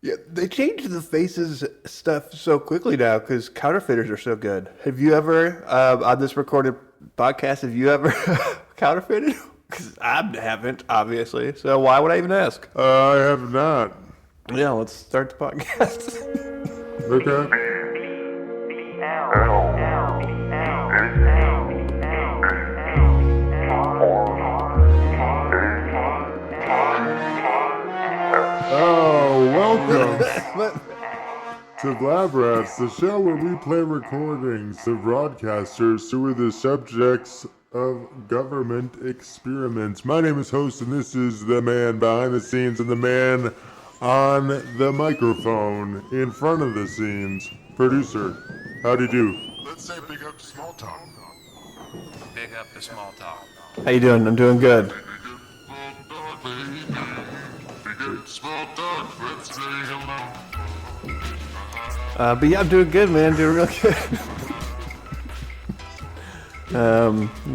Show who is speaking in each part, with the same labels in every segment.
Speaker 1: Yeah, they changed the faces stuff so quickly now because counterfeiters are so good. Have you ever, on this recorded podcast, have you ever counterfeited? Because I haven't, obviously. So why would I even ask?
Speaker 2: I have not.
Speaker 1: Yeah, let's start the podcast.
Speaker 2: Okay. Oh, welcome to Blab, the show where we play recordings of broadcasters who are the subjects of government experiments. My name is Host, and this is the man behind the scenes and the man on the microphone in front of the scenes. Producer, how'd you do?
Speaker 3: Let's say big up to small talk. Big up to small talk.
Speaker 1: How you doing? I'm doing good.
Speaker 3: Small talk, let's say hello.
Speaker 1: But yeah, I'm doing good, man. Doing real good.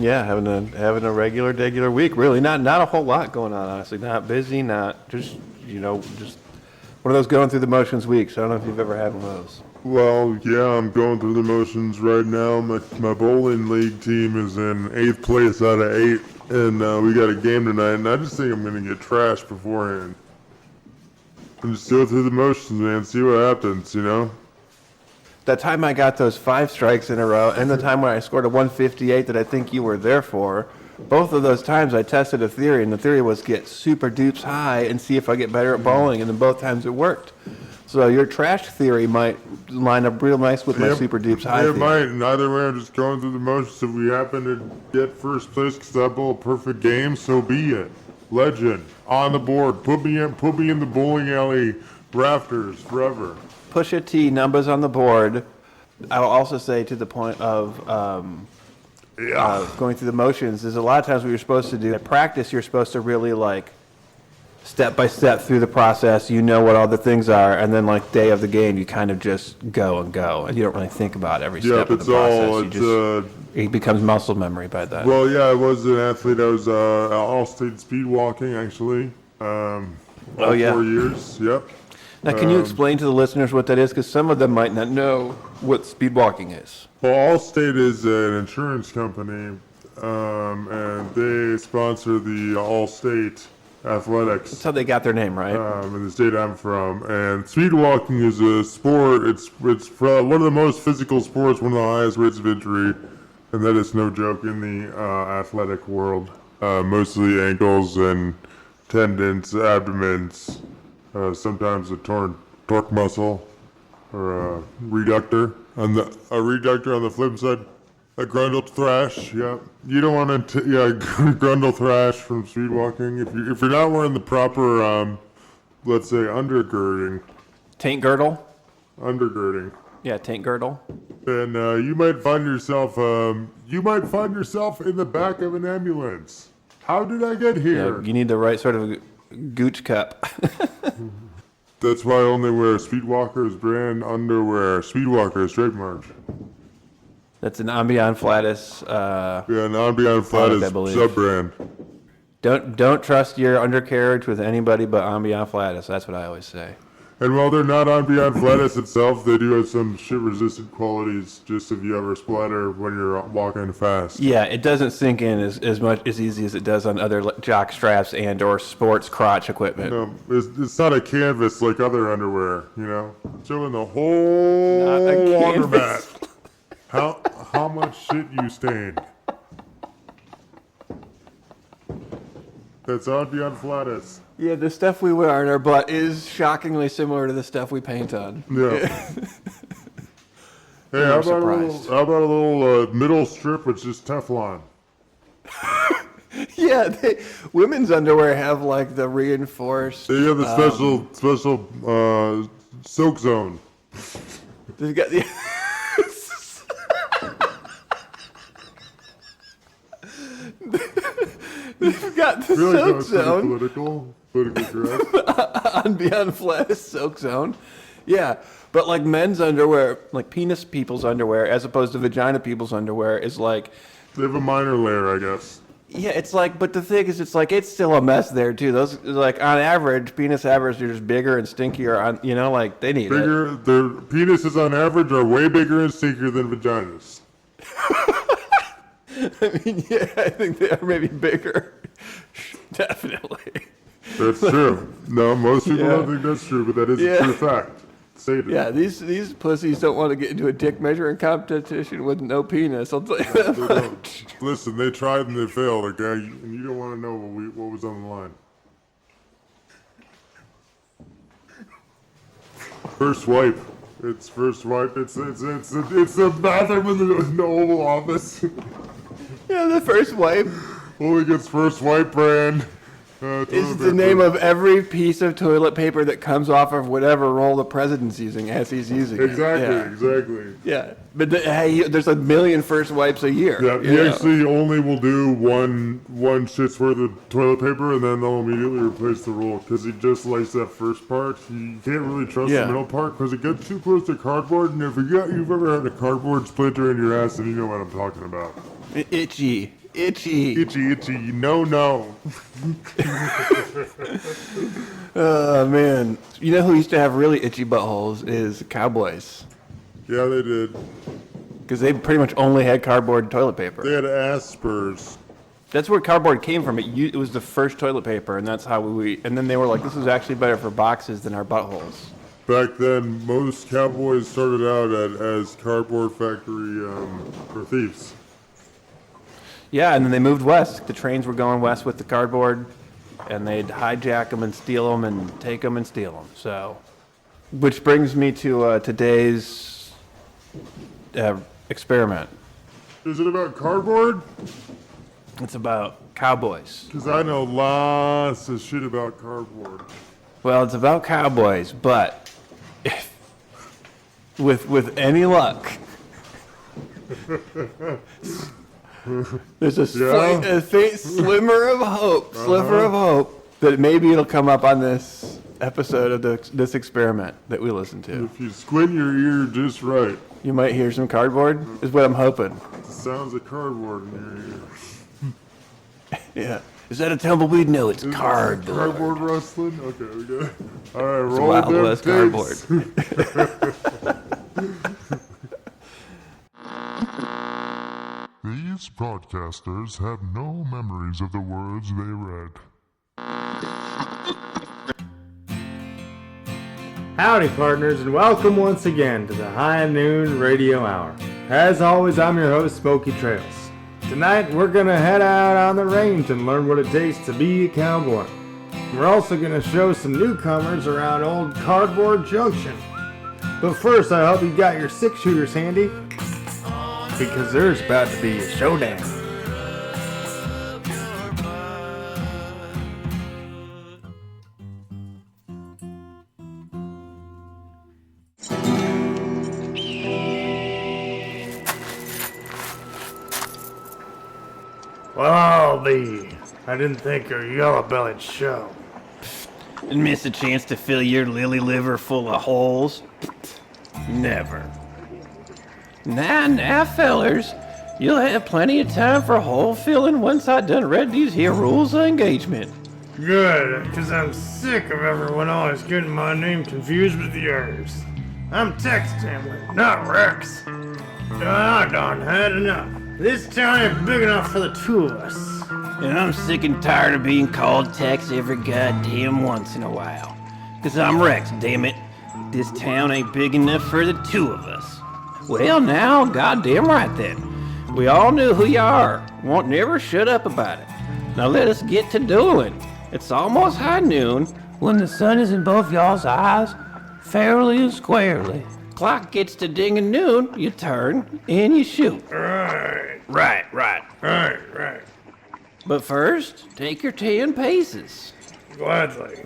Speaker 1: Yeah, having a regular week. Really, not a whole lot going on. Honestly, not busy. Not just just one of those going through the motions weeks. I don't know if you've ever had one of those.
Speaker 2: Well, yeah, I'm going through the motions right now. My bowling league team is in 8th place out of 8, and we got a game tonight, and I just think I'm going to get trashed beforehand. And just go through the motions, man, see what happens, you know?
Speaker 1: That time I got those 5 strikes in a row, and the time when I scored a 158 that I think you were there for, both of those times I tested a theory, and the theory was get super dupes high and see if I get better at bowling, and then both times it worked. So your trash theory might line up real nice with my super dupes high theory.
Speaker 2: It might, and either way, I'm just going through the motions. If we happen to get first place because I bowl a perfect game, so be it. Legend, on the board, put me in the bowling alley rafters forever.
Speaker 1: Pusha T, numbers on the board. I will also say to the point of going through the motions, there's a lot of times what you're supposed to do. At practice, you're supposed to really step by step through the process. You know what all the things are, and then day of the game, you kind of just go, and you don't really think about every step of the process. It becomes muscle memory by then.
Speaker 2: Well, yeah, I was an athlete. I was all-state speed walking, actually. 4 years. Yep.
Speaker 1: Now, can you explain to the listeners what that is? Because some of them might not know what speed walking is.
Speaker 2: Well, Allstate is an insurance company, and they sponsor the Allstate Athletics.
Speaker 1: That's how they got their name, right?
Speaker 2: In the state I'm from. And speed walking is a sport. It's one of the most physical sports, one of the highest rates of injury, and that is no joke in the athletic world. Mostly ankles and tendons, abdomens, sometimes a torn torque muscle, or a reductor. A reductor on the flip side. A grundle thrash, yeah. You don't want to, grundle thrash from speed walking. If you're not wearing the proper, let's say undergirding.
Speaker 1: Taint girdle?
Speaker 2: Undergirding.
Speaker 1: Yeah, taint girdle.
Speaker 2: Then you might find yourself in the back of an ambulance. How did I get here?
Speaker 1: Yeah, you need the right sort of gooch cup.
Speaker 2: That's why I only wear Speedwalker's brand underwear. Speedwalker's trademark.
Speaker 1: That's an Ambion Flatus.
Speaker 2: An Ambion Flatus sub-brand.
Speaker 1: Don't trust your undercarriage with anybody but Ambion Flatus. That's what I always say.
Speaker 2: And while they're not Ambion Flatus itself, they do have some shit-resistant qualities, just if you ever splatter when you're walking fast.
Speaker 1: Yeah, it doesn't sink in as easy as it does on other jock straps and or sports crotch equipment.
Speaker 2: No, it's not a canvas like other underwear, you know? Showing the whole laundromat. How much shit you stained. That's Ambion Flatus.
Speaker 1: Yeah, the stuff we wear on our butt is shockingly similar to the stuff we paint on.
Speaker 2: Yeah. Hey, how about a little middle strip with just Teflon?
Speaker 1: Yeah, women's underwear have the reinforced.
Speaker 2: They have the special soak zone.
Speaker 1: They've got the. They've got the soak zone.
Speaker 2: Political correct.
Speaker 1: On Beyond Flatus soak zone. Yeah, but men's underwear, penis people's underwear, as opposed to vagina people's underwear, is
Speaker 2: They have a minor layer, I guess.
Speaker 1: Yeah, it's like, but the thing is, it's like, it's still a mess there, too. Those, like, on average, penis average are just bigger and stinkier, on, you know, like, they need it.
Speaker 2: Bigger, their penises on average are way bigger and stinkier than vaginas.
Speaker 1: I mean, yeah, I think they are maybe bigger. Definitely.
Speaker 2: That's true. No, most people
Speaker 1: Yeah.
Speaker 2: don't think that's true, but that is a true fact. Stated.
Speaker 1: Yeah, these pussies don't want to get into a dick measuring competition with no penis. I'll tell you that
Speaker 2: They
Speaker 1: much.
Speaker 2: don't. Listen, they tried and they failed, okay? And you don't want to know what was on the line. First wipe. It's first wipe. It's the bathroom in the Oval Office.
Speaker 1: Yeah, the first wipe
Speaker 2: Only gets first wipe brand.
Speaker 1: is the name of every piece of toilet paper that comes off of whatever roll the president's using as he's using it.
Speaker 2: Exactly,
Speaker 1: Yeah.
Speaker 2: exactly.
Speaker 1: Yeah, but hey, there's a million first wipes a year.
Speaker 2: Yeah,
Speaker 1: you
Speaker 2: he
Speaker 1: know?
Speaker 2: actually only will do one shit's worth of toilet paper, and then they'll immediately replace the roll because he just likes that first part. You can't really trust
Speaker 1: Yeah.
Speaker 2: the middle part because it gets too close to cardboard. And if you've ever had a cardboard splinter in your ass, then you know what I'm talking about.
Speaker 1: Itchy.
Speaker 2: Itchy. No.
Speaker 1: Oh man, you know who used to have really itchy buttholes is cowboys,
Speaker 2: Yeah, they did.
Speaker 1: because they pretty much only had cardboard toilet paper.
Speaker 2: They had ass spurs.
Speaker 1: That's where cardboard came from. It was the first toilet paper, and that's how we. And then they were like, "This is actually better for boxes than our buttholes."
Speaker 2: Back then, most cowboys started out as cardboard factory for thieves.
Speaker 1: Yeah, and then they moved west. The trains were going west with the cardboard, and they'd hijack them and steal them and take them and steal them. So, which brings me to today's experiment.
Speaker 2: Is it about cardboard?
Speaker 1: It's about cowboys.
Speaker 2: Because I know lots of shit about cardboard.
Speaker 1: Well, it's about cowboys, but if, with any luck, there's a, a faint sliver of hope that maybe it'll come up on this episode of this experiment that we listen to.
Speaker 2: If you squint your ear just right,
Speaker 1: You might hear some cardboard, is what I'm hoping.
Speaker 2: the sounds of cardboard in your ear.
Speaker 1: Yeah. Is that a tumbleweed? No, it's cardboard.
Speaker 2: Cardboard rustling? Okay, we got it. All right,
Speaker 1: It's
Speaker 2: roll
Speaker 1: Wild
Speaker 2: them
Speaker 1: West
Speaker 2: tapes.
Speaker 4: These broadcasters have no memories of the words they read.
Speaker 5: Howdy, partners, and welcome once again to the High Noon Radio Hour. As always, I'm your host, Smokey Trails. Tonight, we're gonna head out on the range and learn what it takes to be a cowboy. We're also gonna show some newcomers around old Cardboard Junction. But first, I hope you got your 6-shooters handy, because there's about to be a showdown. Well, I'll be. I didn't think your yellow-bellied show.
Speaker 1: And miss a chance to fill your lily liver full of holes? Never. Now, fellers. You'll have plenty of time for hole filling once I done read these here rules of engagement.
Speaker 5: Good, because I'm sick of everyone always getting my name confused with yours. I'm Tex Tamlin, not Rex. I done had enough. This town ain't big enough for the two of us.
Speaker 1: And I'm sick and tired of being called Tex every goddamn once in a while. 'Cause I'm Rex, damn it. This town ain't big enough for the two of us. Well, now, goddamn right then. We all knew who you are. Won't never shut up about it. Now let us get to doing. It's almost high noon when the sun is in both y'all's eyes, fairly and squarely. Clock gets to dinging noon, you turn and you shoot.
Speaker 5: Right,
Speaker 1: Right.
Speaker 5: right.
Speaker 1: But first, take your 10 paces.
Speaker 5: Gladly.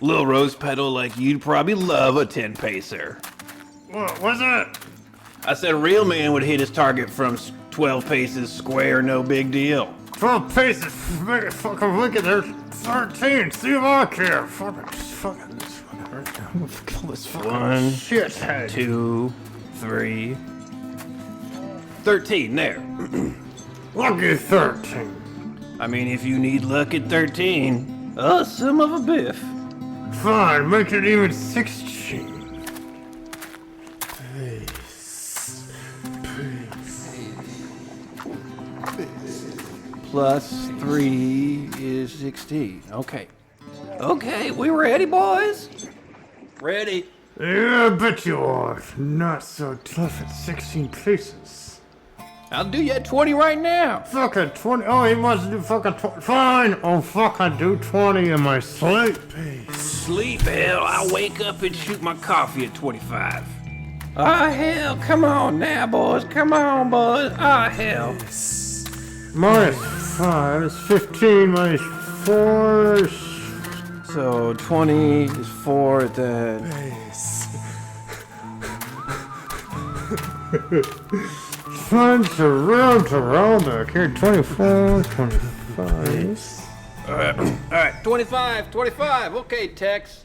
Speaker 1: Little rose petal like you'd probably love a 10 pacer.
Speaker 5: What was that?
Speaker 1: I said a real man would hit his target from 12 paces square, no big deal.
Speaker 5: 12 paces, make it fucking wicked. There's 13. See if I care. Fucking
Speaker 1: One,
Speaker 5: shithead.
Speaker 1: 2, 3. 13, there.
Speaker 5: Lucky 13.
Speaker 1: I mean, if you need luck at 13, some of a biff.
Speaker 5: Fine, make it even 16.
Speaker 1: Plus 3 is 16. Okay. Okay, we ready, boys? Ready.
Speaker 5: Yeah, I bet you are. Not so tough at 16 pieces.
Speaker 1: I'll do you at 20 right now.
Speaker 5: Fucking 20. Oh, he wants to do fucking 20. Fine. Oh, fuck, I do 20 in my sleep.
Speaker 1: Sleep, hell. I'll wake up and shoot my coffee at 25. Ah, hell. Come on now, boys. Come on, boys. Ah, hell.
Speaker 5: Minus 5 is 15. Minus 4 is...
Speaker 1: So 20 is 4, then...
Speaker 5: Find around back here. 24, 25.
Speaker 1: All right, 25, 25. Okay, Tex.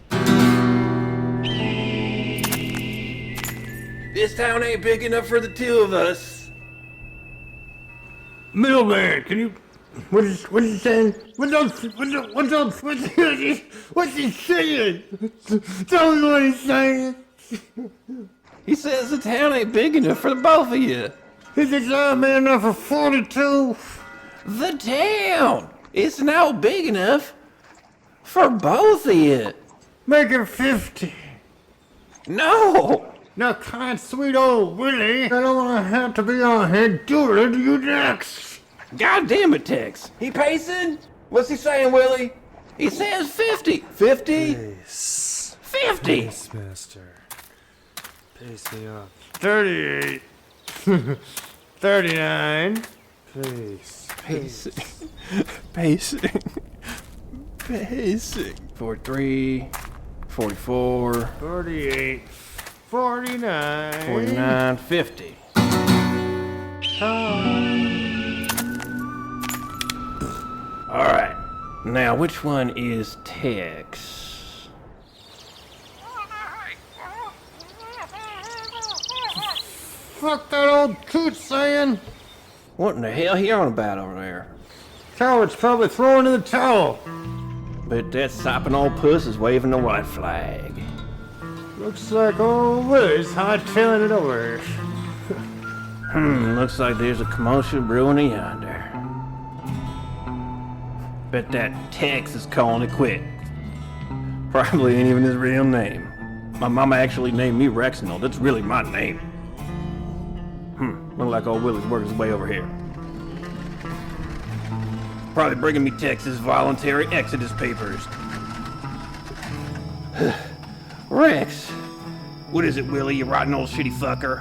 Speaker 1: This town ain't big enough for the two of us.
Speaker 5: Middleman, can you... What is he saying? What's he saying? Tell me what he's saying.
Speaker 1: He says the town ain't big enough for the both of you.
Speaker 5: Is it not big enough for 42?
Speaker 1: The town! It's now big enough for both of you.
Speaker 5: Make it 50.
Speaker 1: No!
Speaker 5: Now, kind sweet old Willie, I don't want to have to be on here doing to you next.
Speaker 1: God damn it, Tex. He pacing? What's he saying, Willie? He says 50. 50?
Speaker 6: Pace.
Speaker 1: 50!
Speaker 6: Pace master. Pace me up.
Speaker 5: 38. 39.
Speaker 6: Pace.
Speaker 1: Pacing. Pacing. Pacing. 43. 44.
Speaker 5: 48. 49.
Speaker 1: 49. 50. Alright. Now, which one is Tex?
Speaker 5: Fuck that old coot saying.
Speaker 1: What in the hell he on about over there?
Speaker 5: Coward's probably throwing in the towel.
Speaker 1: But that sopping old puss is waving the white flag.
Speaker 5: Looks like old Willie's hightailing it over here.
Speaker 1: Looks like there's a commotion brewing yonder. Bet that Tex is calling it quit. Probably ain't even his real name. My mama actually named me Rexnell. That's really my name. Look like old Willie's working his way over here. Probably bringing me Tex's voluntary exodus papers. Rex. What is it, Willie, you rotten old shitty fucker?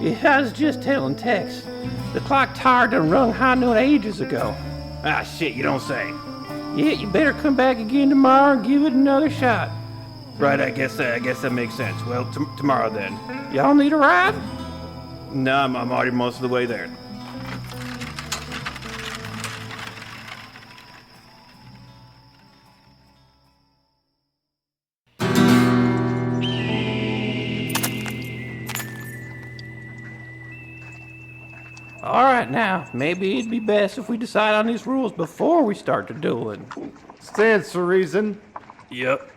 Speaker 1: Yeah, I was just telling Tex. The clock tower done rung high noon ages ago. Ah, shit, you don't say. Yeah, you better come back again tomorrow and give it another shot. Right, I guess that makes sense. Well, tomorrow then. Y'all need a ride? No, I'm already most of the way there. Alright, now, maybe it'd be best if we decide on these rules before we start the dueling.
Speaker 5: Stands to reason.
Speaker 1: Yep.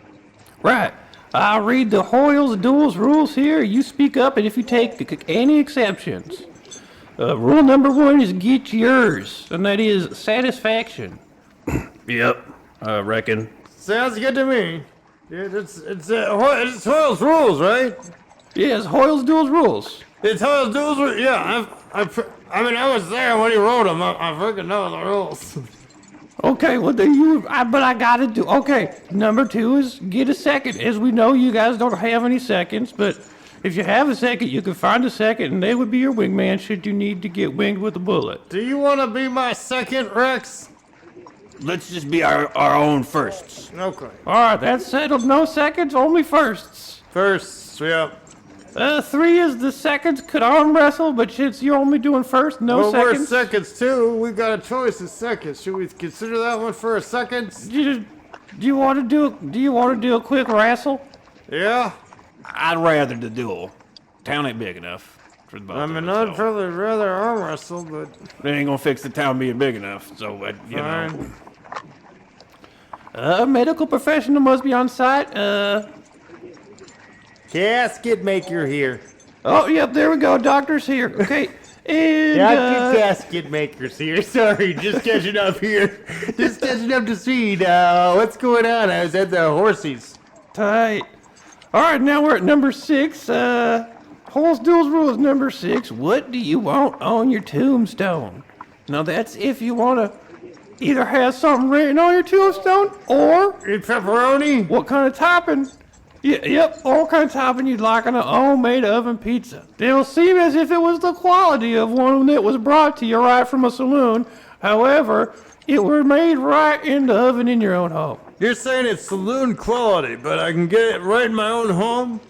Speaker 1: Right. I'll read the Hoyle's Duels rules here. You speak up, and if you take any exceptions. Rule number 1 is get yours, and that is satisfaction. Yep, I reckon.
Speaker 5: Sounds good to me. Yeah, it's Hoyle's rules, right?
Speaker 1: Yeah, it's Hoyle's Duels rules.
Speaker 5: It's Hoyle's duels. Yeah, I was there when he wrote them. I freaking know the rules.
Speaker 1: Okay, well, but I gotta do, okay, number 2 is get a second. As we know, you guys don't have any seconds, but if you have a second, you can find a second, and they would be your wingman should you need to get winged with a bullet.
Speaker 5: Do you want to be my second, Rex?
Speaker 1: Let's just be our own firsts.
Speaker 5: Okay.
Speaker 1: Alright, that's settled. No seconds, only firsts.
Speaker 5: First, yeah.
Speaker 1: 3 is the seconds could arm wrestle, but since you're only doing first, no seconds.
Speaker 5: We're seconds too. We've got a choice of seconds. Should we consider that one for a second?
Speaker 1: Do you want to do a quick wrestle?
Speaker 5: Yeah.
Speaker 1: I'd rather the duel. Town ain't big enough for the both
Speaker 5: I
Speaker 1: of
Speaker 5: mean,
Speaker 1: us,
Speaker 5: I'd
Speaker 1: so
Speaker 5: probably rather arm wrestle, but
Speaker 1: they ain't gonna fix the town being big enough. So, you know.
Speaker 5: fine.
Speaker 1: A medical professional must be on site.
Speaker 5: Casket maker here.
Speaker 1: Oh, yep, there we go. Doctor's here. Okay. And,
Speaker 5: Casket makers here. Sorry, just catching up here. Just catching up to speed. What's going on? I was at the horsies.
Speaker 1: tight. All right, now we're at number 6. Holes Duels rules number 6. What do you want on your tombstone? Now, that's if you want to either have something written on your tombstone or
Speaker 5: Pepperoni?
Speaker 1: what kind of topping. Yep, all kind of topping you'd like on a homemade oven pizza. It'll seem as if it was the quality of one that was brought to you right from a saloon. However, it were made right in the oven in your own home.
Speaker 5: You're saying it's saloon quality, but I can get it right in my own home?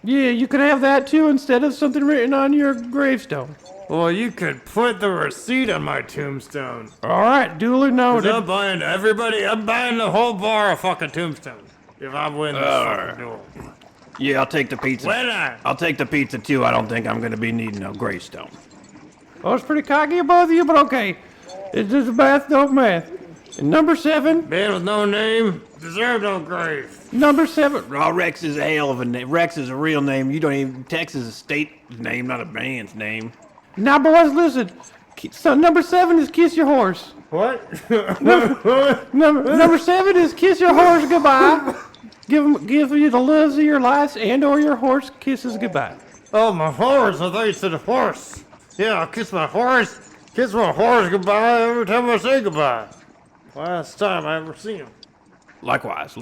Speaker 1: Yeah, you can have that too instead of something written on your gravestone.
Speaker 5: Well, you could put the receipt on my tombstone.
Speaker 1: All right, duly
Speaker 5: 'Cause
Speaker 1: noted.
Speaker 5: I'm buying I'm buying the whole bar of fucking tombstone. If I win this fucking duel.
Speaker 1: Yeah, I'll take the pizza.
Speaker 5: When I?
Speaker 1: I'll take the pizza too. I don't think I'm gonna be needing no gravestone. Well, it's pretty cocky of both of you, but okay. It's just math, don't math. And number 7.
Speaker 5: Man with no name, deserve no grave.
Speaker 1: Number 7. Oh, Rex is a hell of a name. Rex is a real name. You don't even. Texas is a state name, not a man's name. Now, boys, listen. So number 7 is kiss your horse.
Speaker 5: What?
Speaker 1: Number 7 is kiss your horse goodbye. Give you the loves of your life and/or your horse kisses goodbye.
Speaker 5: Oh, my horse. I thought you said a horse. Yeah, I'll kiss my horse. Kiss my horse goodbye every time I say goodbye. Last time I ever see him.
Speaker 1: Likewise.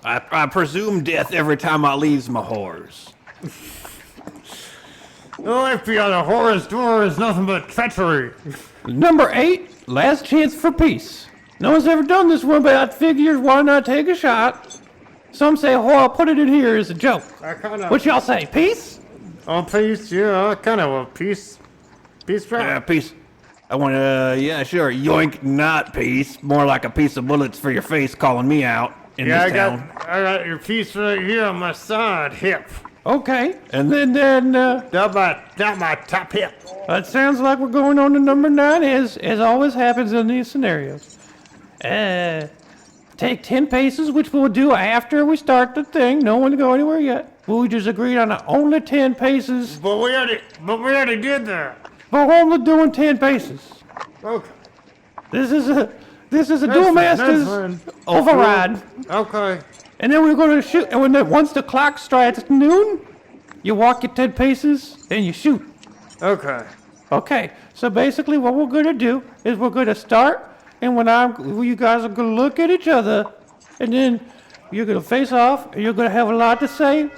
Speaker 1: I presume death every time I leaves my horse.
Speaker 5: Life beyond a horse door is nothing but treachery.
Speaker 1: Number 8, last chance for peace. No one's ever done this one, but I figured why not take a shot? Some say, oh, I'll put it in here as a joke.
Speaker 5: I kind of.
Speaker 1: What y'all say, peace?
Speaker 5: Oh, peace. Yeah, I kind of want peace. Peace,
Speaker 1: Yeah, peace. I want to, yeah, sure. Yoink, not peace. More like a piece of bullets for your face calling me out in
Speaker 5: Yeah,
Speaker 1: this town.
Speaker 5: I got your piece right here on my side hip.
Speaker 1: Okay, and then
Speaker 5: Not my top hip.
Speaker 1: it sounds like we're going on to number 9, as always happens in these scenarios. Take 10 paces, which we'll do after we start the thing. No one to go anywhere yet. We just agreed on only 10 paces.
Speaker 5: But we already did that.
Speaker 1: But we're only doing 10 paces.
Speaker 5: Okay.
Speaker 1: This is a Duel
Speaker 5: fine,
Speaker 1: Masters
Speaker 5: that's fine.
Speaker 1: override.
Speaker 5: Okay.
Speaker 1: And then we're going to shoot. And once the clock strikes noon, you walk your 10 paces and you shoot.
Speaker 5: Okay.
Speaker 1: Okay. So basically, what we're going to do is we're going to start, and you guys are going to look at each other, and then you're going to face off, and you're going to have a lot to say.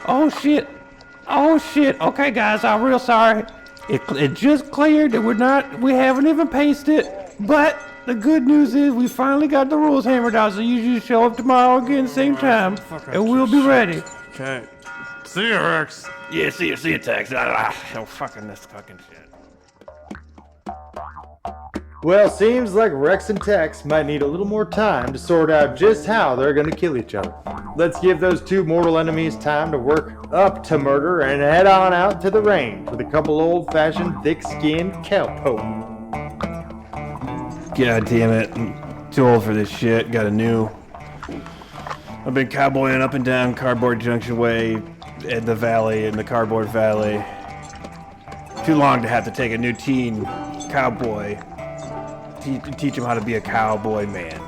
Speaker 1: Oh shit. Okay, guys, I'm real sorry. It just cleared that we haven't even paced it, but the good news is we finally got the rules hammered out, so you just show up tomorrow again, same time, and we'll be ready.
Speaker 5: Okay. See you, Rex.
Speaker 1: Yeah, see you, Tex. Oh, fucking this fucking shit.
Speaker 5: Well, seems like Rex and Tex might need a little more time to sort out just how they're gonna kill each other. Let's give those two mortal enemies time to work up to murder and head on out to the range with a couple old-fashioned, thick-skinned cowpoke.
Speaker 1: God damn it. I'm too old for this shit. I've been cowboying up and down Cardboard Junction Way in the valley, in the Cardboard Valley. Too long to have to take a new teen cowboy. Teach him how to be a cowboy man.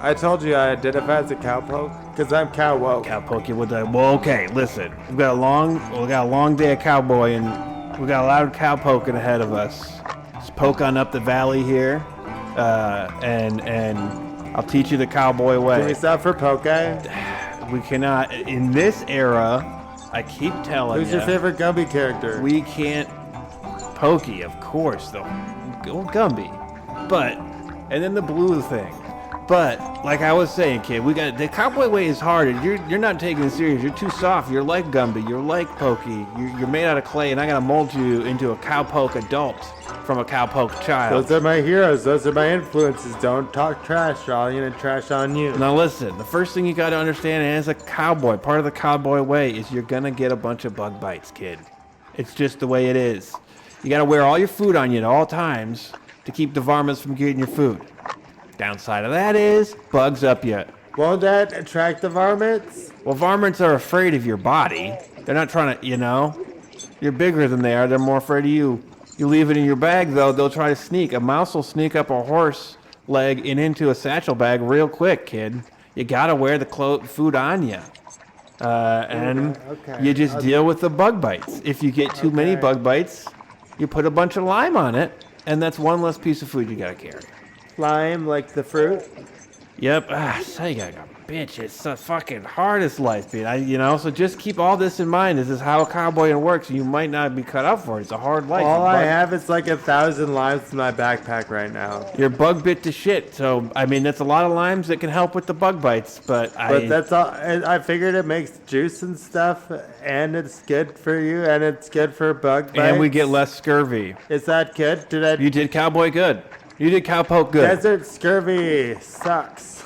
Speaker 5: I told you I identify as a cowpoke, because I'm cowwoke.
Speaker 1: Cowpoke you with that. Well, okay, listen. We got a long day of cowboy, and we got a lot of cowpoking ahead of us. Just poke on up the valley here, and I'll teach you the cowboy way.
Speaker 5: Can we stop for poke?
Speaker 1: We cannot. In this era, I keep telling you.
Speaker 5: Who's your favorite Gumby character?
Speaker 1: We can't. Pokey, of course, though. Gumby. And then the blue thing. But like I was saying, kid, the cowboy way is hard. And you're not taking it serious. You're too soft. You're like Gumby. You're like Pokey. You're made out of clay, and I gotta mold you into a cowpoke adult from a cowpoke child.
Speaker 5: Those are my heroes. Those are my influences. Don't talk trash, or I'm gonna trash on you.
Speaker 1: Now listen, the first thing you gotta understand as a cowboy, part of the cowboy way, is you're gonna get a bunch of bug bites, kid. It's just the way it is. You gotta wear all your food on you at all times to keep the varmints from getting your food. Downside of that is bugs up you.
Speaker 5: Won't that attract the varmints?
Speaker 1: Well, varmints are afraid of your body. They're not trying to, you're bigger than they are. They're more afraid of you. You leave it in your bag, though, they'll try to sneak. A mouse will sneak up a horse leg and into a satchel bag real quick, kid. You gotta wear the food on you. And
Speaker 5: Okay.
Speaker 1: you just deal with the bug bites. If you get too many bug bites, you put a bunch of lime on it, and that's one less piece of food you gotta carry.
Speaker 5: Lime, like the fruit?
Speaker 1: Yep. So you gotta go, bitch. It's the fucking hardest life, dude. So just keep all this in mind. This is how a cowboy works. You might not be cut up for it. It's a hard life.
Speaker 5: All I have is like 1,000 limes in my backpack right now.
Speaker 1: You're bug bit to shit. So that's a lot of limes that can help with the bug bites. But
Speaker 5: that's all. I figured it makes juice and stuff, and it's good for you, and it's good for bug bites.
Speaker 1: and we get less scurvy.
Speaker 5: Is that good?
Speaker 1: You did cowboy good. You did cowpoke good.
Speaker 5: Desert scurvy sucks.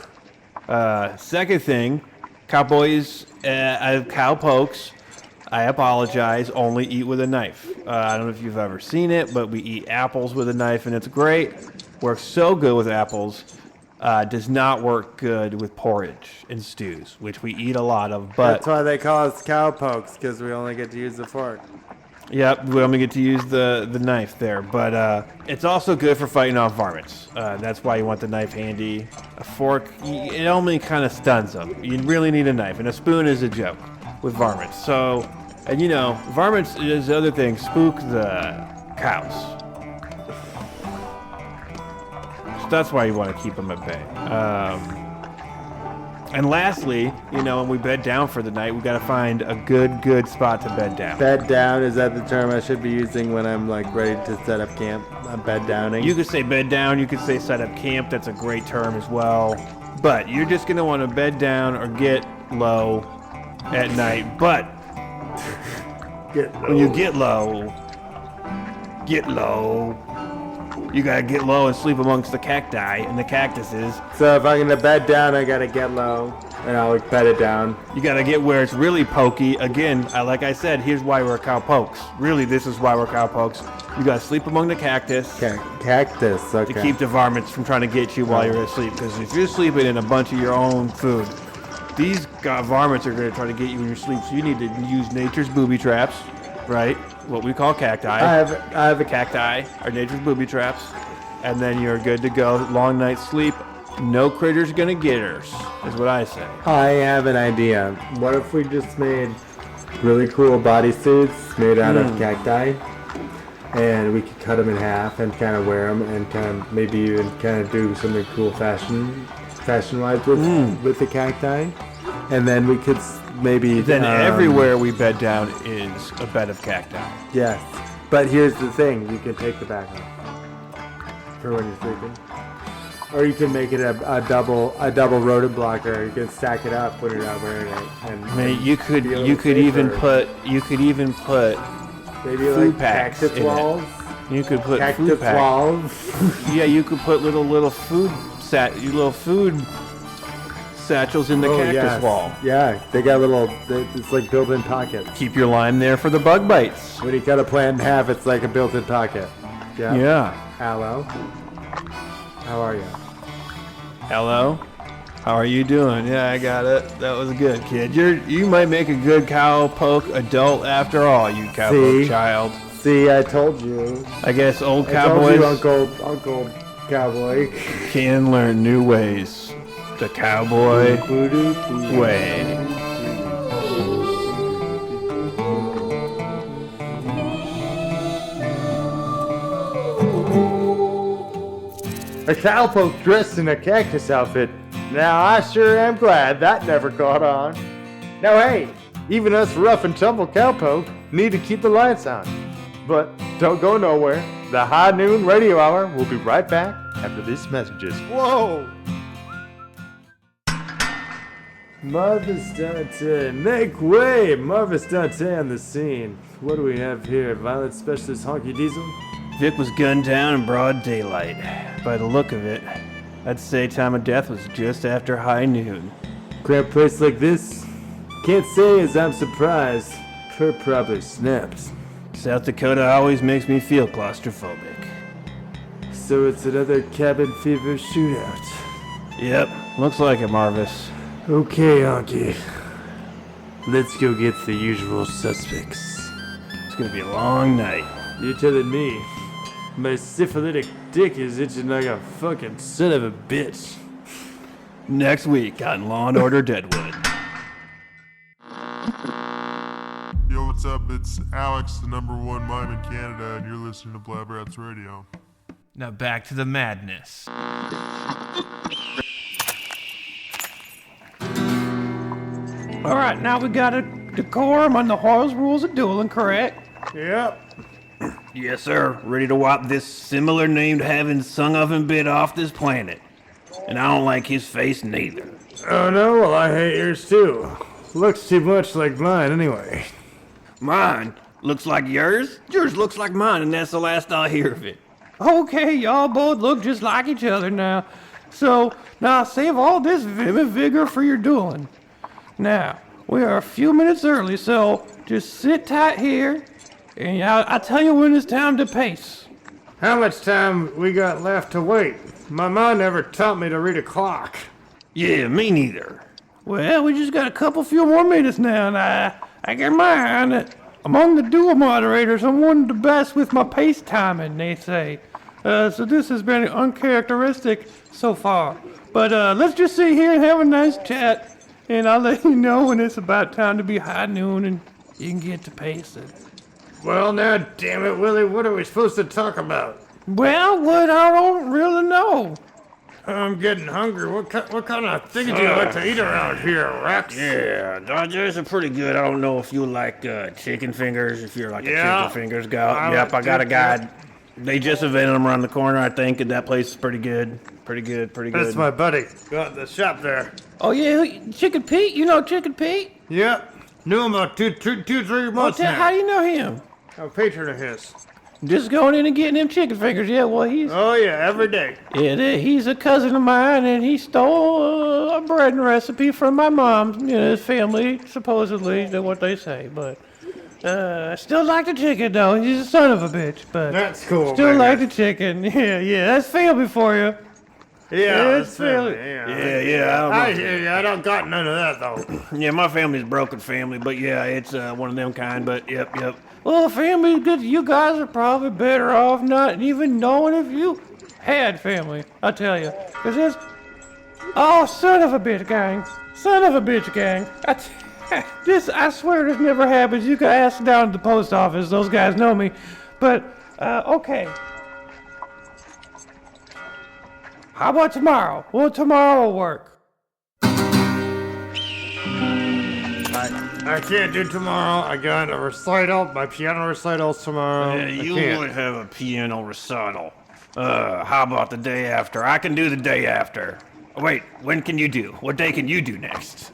Speaker 1: Second thing, cowboys, cowpokes, I apologize, only eat with a knife. I don't know if you've ever seen it, but we eat apples with a knife, and it's great. Works so good with apples. Does not work good with porridge and stews, which we eat a lot of. But
Speaker 5: That's why they call us cowpokes, because we only get to use the fork.
Speaker 1: Yep, we only get to use the knife there, but it's also good for fighting off varmints. That's why you want the knife handy. A fork, it only kind of stuns them. You really need a knife, and a spoon is a joke with varmints. So, and varmints is the other thing, spook the cows. So that's why you want to keep them at bay. And lastly, when we bed down for the night, we got to find a good spot to bed down.
Speaker 5: Bed down, is that the term I should be using when I'm ready to set up camp? I'm bed downing.
Speaker 1: You could say bed down, you could say set up camp, that's a great term as well. But you're just going to want to bed down or get low at night. But when you get low, you gotta get low and sleep amongst the cacti and the cactuses.
Speaker 5: So if I'm gonna bed down, I gotta get low, and I'll bed it down.
Speaker 1: You gotta get where it's really pokey. Again, like I said, here's why we're cowpokes. Really, this is why we're cowpokes. You gotta sleep among the cactus
Speaker 5: Cactus, okay.
Speaker 1: to keep the varmints from trying to get you while you're asleep. Because if you're sleeping in a bunch of your own food, these varmints are gonna try to get you in your sleep. So you need to use nature's booby traps, right? What we call cacti.
Speaker 5: I have a
Speaker 1: Cacti are nature's booby traps, and then you're good to go. Long night's sleep, no critter's gonna get us, is what I say.
Speaker 5: I have an idea. What if we just made really cool bodysuits made out of cacti, and we could cut them in half and kind of wear them, and kind of maybe even kind of do something cool fashion-wise with the cacti, and then we could maybe
Speaker 1: Then everywhere we bed down is a bed of cacti.
Speaker 5: Yes, but here's the thing: you can take the back off for when you're sleeping, or you can make it a double rodent blocker. You can stack it up when you're not wearing it. And
Speaker 1: I mean, you could even put
Speaker 5: maybe
Speaker 1: food
Speaker 5: like
Speaker 1: packs
Speaker 5: cactus
Speaker 1: in it.
Speaker 5: walls.
Speaker 1: You could put
Speaker 5: Cactus
Speaker 1: food packs.
Speaker 5: walls.
Speaker 1: Yeah, you could put little food satchels in the cactus
Speaker 5: yes.
Speaker 1: wall.
Speaker 5: Yeah, they got it's like built-in pockets.
Speaker 1: Keep your lime there for the bug bites.
Speaker 5: When you cut a plant in half, it's like a built-in pocket. Yeah.
Speaker 1: Yeah.
Speaker 5: Hello. How are you?
Speaker 1: Hello. How are you doing? Yeah, I got it. That was good, kid. You might make a good cowpoke adult after all, you cowpoke child.
Speaker 5: See, I told you.
Speaker 1: I guess old
Speaker 5: I
Speaker 1: cowboys
Speaker 5: told you, Uncle Cowboy.
Speaker 1: can learn new ways. The cowboy way.
Speaker 5: A cowpoke dressed in a cactus outfit. Now I sure am glad that never caught on. Now hey, even us rough and tumble cowpoke need to keep the lights on. But don't go nowhere. The High Noon Radio Hour will be right back after these messages. Whoa! Marvis Dante, make way! Marvis Dante on the scene. What do we have here? Violent Specialist Honky Diesel?
Speaker 1: Vic was gunned down in broad daylight. By the look of it, I'd say time of death was just after high noon.
Speaker 5: Crap place like this? Can't say as I'm surprised. Per probably snapped.
Speaker 1: South Dakota always makes me feel claustrophobic.
Speaker 5: So it's another cabin fever shootout.
Speaker 1: Yep, looks like it, Marvis.
Speaker 5: Okay, Honky. Let's go get the usual suspects.
Speaker 1: It's gonna be a long night.
Speaker 5: You're telling me. My syphilitic dick is itching like a fucking son of a bitch.
Speaker 1: Next week on Law & Order Deadwood.
Speaker 2: Yo, what's up? It's Alex, the #1 mime in Canada, and you're listening to Blab Radio.
Speaker 3: Now back to the madness.
Speaker 7: All right, now we got a decorum on the Hoyle's rules of dueling, correct?
Speaker 5: Yep.
Speaker 1: Yes, sir. Ready to wipe this similar named having sung of and bit off this planet. And I don't like his face neither.
Speaker 5: Oh no, well I hate yours too. Looks too much like mine anyway.
Speaker 1: Mine looks like yours. Yours looks like mine, and that's the last I'll hear of it.
Speaker 7: Okay, y'all both look just like each other now. So, now save all this vim and vigor for your dueling. Now, we are a few minutes early, so just sit tight here, and I'll tell you when it's time to pace.
Speaker 5: How much time we got left to wait? My mom never taught me to read a clock.
Speaker 1: Yeah, me neither.
Speaker 7: Well, we just got a few more minutes now, and I get mine that among the duel moderators, I'm one of the best with my pace timing, they say. So this has been uncharacteristic so far. But let's just sit here and have a nice chat, and I'll let you know when it's about time to be high noon and you can get to pacing.
Speaker 5: Well now, damn it, Willie, what are we supposed to talk about?
Speaker 7: Well, what I don't really know.
Speaker 5: I'm getting hungry. What kind of things do you like to eat around here, Rex?
Speaker 1: Yeah, Dodgers are pretty good. I don't know if you like chicken fingers, if you're like
Speaker 5: Yeah.
Speaker 1: a chicken fingers guy.
Speaker 5: I
Speaker 1: Yep,
Speaker 5: like
Speaker 1: I got a guy.
Speaker 5: chicken.
Speaker 1: They just invented them around the corner, I think, and that place is pretty good. Pretty good.
Speaker 5: That's my buddy. Got the shop there.
Speaker 7: Oh yeah, Chicken Pete? You know Chicken Pete?
Speaker 5: Yep. Knew him about 3 months
Speaker 7: How
Speaker 5: now.
Speaker 7: do you know him?
Speaker 5: A patron of his.
Speaker 7: Just going in and getting them chicken fingers. Yeah, well,
Speaker 5: Oh yeah, every day.
Speaker 7: he's a cousin of mine, and he stole a bread recipe from my mom. His family, supposedly, that's what they say. But I still like the chicken, though. He's a son of a bitch, but
Speaker 5: That's cool.
Speaker 7: still
Speaker 5: man.
Speaker 7: like the chicken. Yeah, that's family for you.
Speaker 5: Yeah,
Speaker 7: it's family.
Speaker 1: Yeah,
Speaker 5: I hear you. I don't got none of that though.
Speaker 1: yeah. My family's a broken family, but yeah, it's one of them kind. But yep.
Speaker 7: Well, family, good. You guys are probably better off not even knowing if you had family. I tell you, cause it's son of a bitch gang. I swear this never happens. You can ask down at the post office. Those guys know me. But okay. How about tomorrow? Will tomorrow work?
Speaker 5: I can't do tomorrow. I got a recital. My piano recital's tomorrow.
Speaker 1: Yeah,
Speaker 5: I
Speaker 1: you
Speaker 5: can't.
Speaker 1: would have a piano recital. How about the day after? I can do the day after. Wait, when can you do? What day can you do next?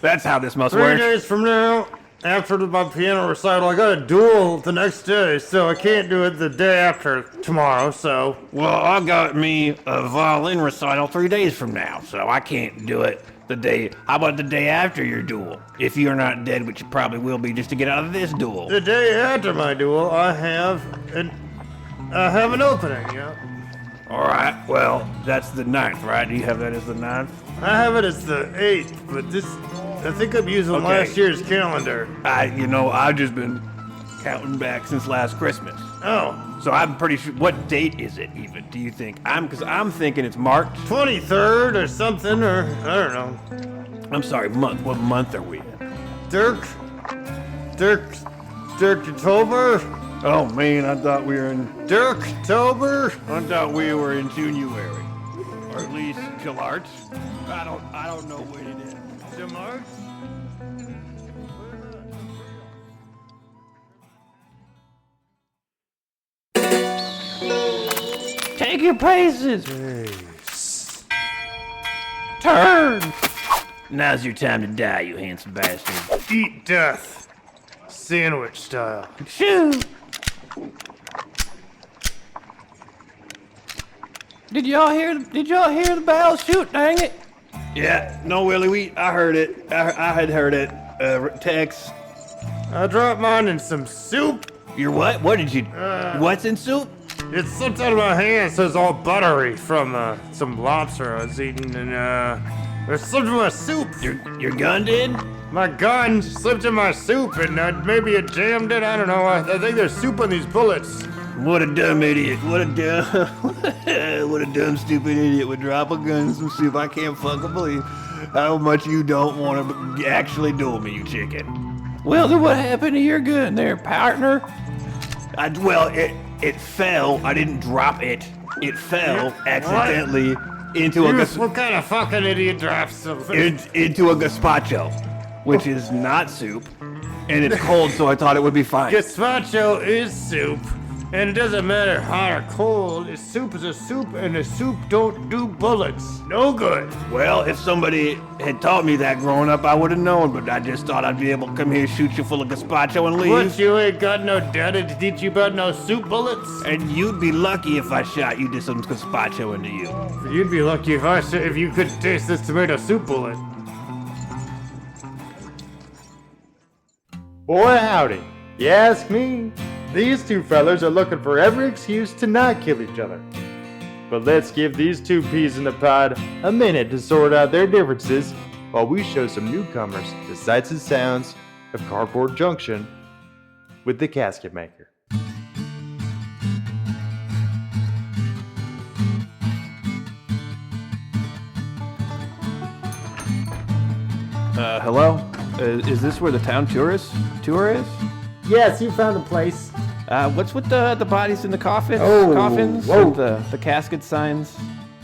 Speaker 1: That's how this must
Speaker 5: 3
Speaker 1: work.
Speaker 5: days from now, after my piano recital, I got a duel the next day, so I can't do it the day after tomorrow, so...
Speaker 1: Well, I got me a violin recital 3 days from now, so I can't do it the day. How about the day after your duel? If you're not dead, which you probably will be, just to get out of this duel.
Speaker 5: The day after my duel, I have an opening, yeah.
Speaker 1: All right, well, that's the 9th, right? Do you have that as the 9th?
Speaker 5: I have it as the 8th, but I think I'm using
Speaker 1: Okay.
Speaker 5: last year's calendar.
Speaker 1: I've just been counting back since last Christmas.
Speaker 5: Oh,
Speaker 1: So I'm pretty sure. What date is it even? Do you think? Because I'm thinking it's March.
Speaker 5: 23rd or something, or I don't know.
Speaker 1: I'm sorry, month. What month are we in?
Speaker 5: Dirk October?
Speaker 1: Oh man, I thought we were in.
Speaker 5: Dirktober?
Speaker 1: I thought we were in January, or at least March. I don't know when it is.
Speaker 5: To March?
Speaker 7: Take your paces. Turn.
Speaker 8: Now's your time to die, you handsome bastard.
Speaker 6: Eat death. Sandwich style.
Speaker 7: Shoo! Did y'all hear the bell shoot, dang it?
Speaker 1: Yeah, no, Willie, I heard it. I had heard it. Tex.
Speaker 6: I dropped mine in some soup.
Speaker 1: Your what? What did you... what's in soup?
Speaker 6: It slipped out of my hand, so it's all buttery from some lobster I was eating, and it slipped in my soup.
Speaker 1: Your gun did?
Speaker 6: My gun slipped in my soup, and maybe it jammed it. I don't know. I think there's soup on these bullets.
Speaker 1: What a dumb idiot. What a dumb, stupid idiot would drop a gun in some soup. I can't fucking believe how much you don't want to actually duel me, you chicken.
Speaker 7: Well, then what happened to your gun there, partner?
Speaker 1: It fell. I didn't drop it. It fell accidentally into a
Speaker 6: What kind of fucking idiot drops something?
Speaker 1: into a gazpacho, which is not soup, and it's cold, so I thought it would be fine.
Speaker 6: Gazpacho is soup, and it doesn't matter hot or cold. A soup is a soup, and a soup don't do bullets. No good.
Speaker 1: Well, if somebody had taught me that growing up, I would have known, but I just thought I'd be able to come here, shoot you full of gazpacho, and leave.
Speaker 6: What, you ain't got no daddy to teach you about no soup bullets?
Speaker 1: And you'd be lucky if I shot you to some gazpacho into you.
Speaker 6: You'd be lucky if you could taste this tomato soup bullet.
Speaker 5: Boy, howdy. You ask me, these two fellas are looking for every excuse to not kill each other. But let's give these two peas in the pod a minute to sort out their differences while we show some newcomers the sights and sounds of Cardboard Junction with the Casket Maker.
Speaker 1: Hello? Is this where the town tour is?
Speaker 5: Yes, you found the place.
Speaker 1: What's with the bodies in the coffins?
Speaker 5: Oh,
Speaker 1: coffins?
Speaker 5: whoa.
Speaker 1: With the casket signs?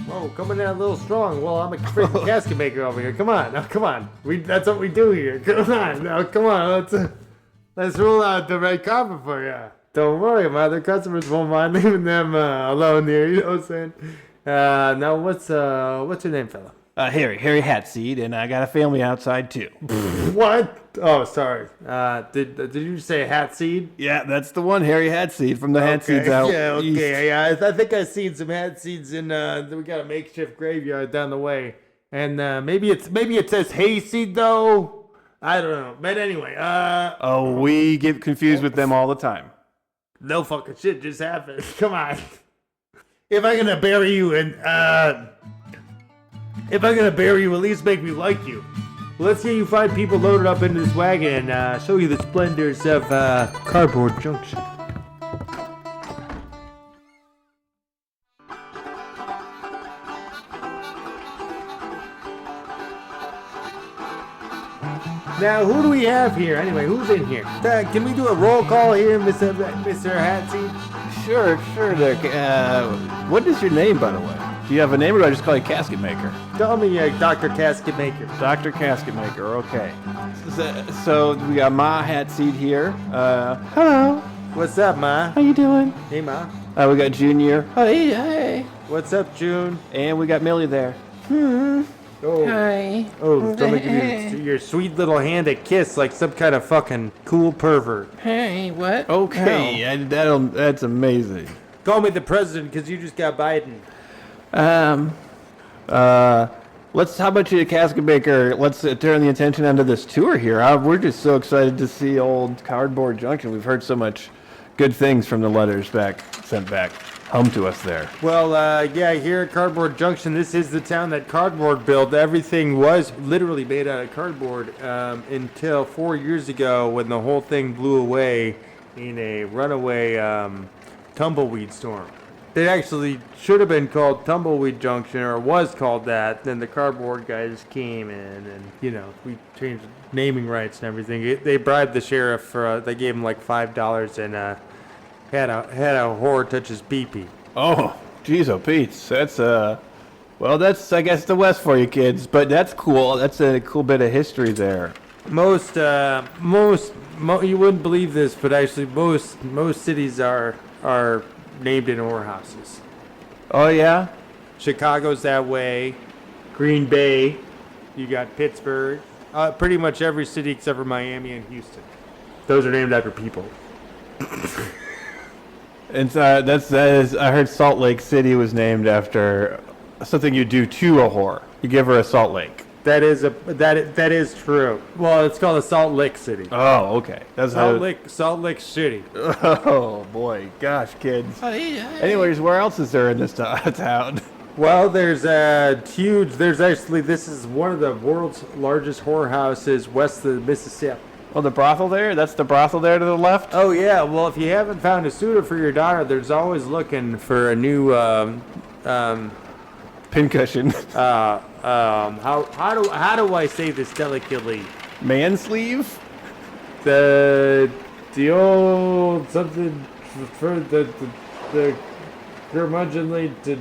Speaker 5: Whoa, coming in a little strong. Well, I'm a freaking casket maker over here. Come on, now come on. That's what we do here. Come on, now come on. Let's roll out the red carpet for you. Don't worry, my other customers won't mind leaving them alone here. You know what I'm saying? Now what's your name, fella?
Speaker 1: Harry Hatseed, and I got a family outside too.
Speaker 5: What? Oh, sorry. Did you say hat seed?
Speaker 1: Yeah, that's the one, Harry Hatseed from the Hatseeds out
Speaker 5: Yeah, okay.
Speaker 1: east.
Speaker 5: Yeah, I think I've seen some hat seeds in. We got a makeshift graveyard down the way, and maybe it says hayseed though. I don't know. But anyway,
Speaker 1: Oh, we get confused with them all the time.
Speaker 5: no fucking shit just happened. Come on. If I'm gonna bury you at least make me like you. Well, let's get you 5 people loaded up into this wagon and show you the splendors of Cardboard Junction. Now, who do we have here? Anyway, who's in here? Can we do a roll call here, Mr. Hatseed?
Speaker 1: Sure, there. What is your name, by the way? Do you have a name, or do I just call you Casket Maker?
Speaker 5: Tell me, Dr. Casket Maker.
Speaker 1: Dr. Casket Maker, okay. So we got Ma Hatseed here. Hello.
Speaker 5: What's up, Ma?
Speaker 7: How you doing?
Speaker 5: Hey, Ma.
Speaker 1: We got Junior.
Speaker 7: Oh, hey.
Speaker 5: What's up, June?
Speaker 1: And we got Millie there.
Speaker 5: Oh,
Speaker 7: Hi.
Speaker 5: oh, don't make your sweet little hand a kiss like some kind of fucking cool pervert.
Speaker 7: Hey, what?
Speaker 1: Okay, that's amazing.
Speaker 5: Call me the president because you just got Biden.
Speaker 1: How about you, Casket Maker? Let's turn the attention onto this tour here. We're just so excited to see old Cardboard Junction. We've heard so much good things from the letters sent back home to us there.
Speaker 5: Well, yeah, here at Cardboard Junction, this is the town that Cardboard built. Everything was literally made out of cardboard until 4 years ago when the whole thing blew away in a runaway tumbleweed storm. It actually should have been called Tumbleweed Junction, or was called that. Then the cardboard guys came in, and we changed naming rights and everything. They bribed the sheriff for they gave him like $5 and had a whore touch his pee-pee.
Speaker 1: Oh, geez, oh, Pete's. That's I guess the West for you kids, but that's cool. That's a cool bit of history there.
Speaker 5: Most you wouldn't believe this, but actually most cities are named in whorehouses.
Speaker 1: Oh yeah.
Speaker 5: Chicago's that way. Green Bay. You got Pittsburgh. Pretty much every city except for Miami and Houston. Those are named after people.
Speaker 1: And that is, I heard Salt Lake City was named after something you do to a whore. You give her a Salt Lake.
Speaker 5: That is true. Well, it's called a Salt Lake City.
Speaker 1: Oh, okay. That's
Speaker 5: Salt Lake City.
Speaker 1: Oh boy, gosh, kids. Anyways, where else is there in this town?
Speaker 5: Well, there's this is one of the world's largest whorehouses west of the Mississippi.
Speaker 1: Oh, the brothel there? That's the brothel there to the left?
Speaker 5: Oh yeah. Well, if you haven't found a suitor for your daughter, there's always looking for a new
Speaker 1: Pincushion.
Speaker 5: how do I say this delicately?
Speaker 1: Man sleeve?
Speaker 5: The old something for the curmudgeonly to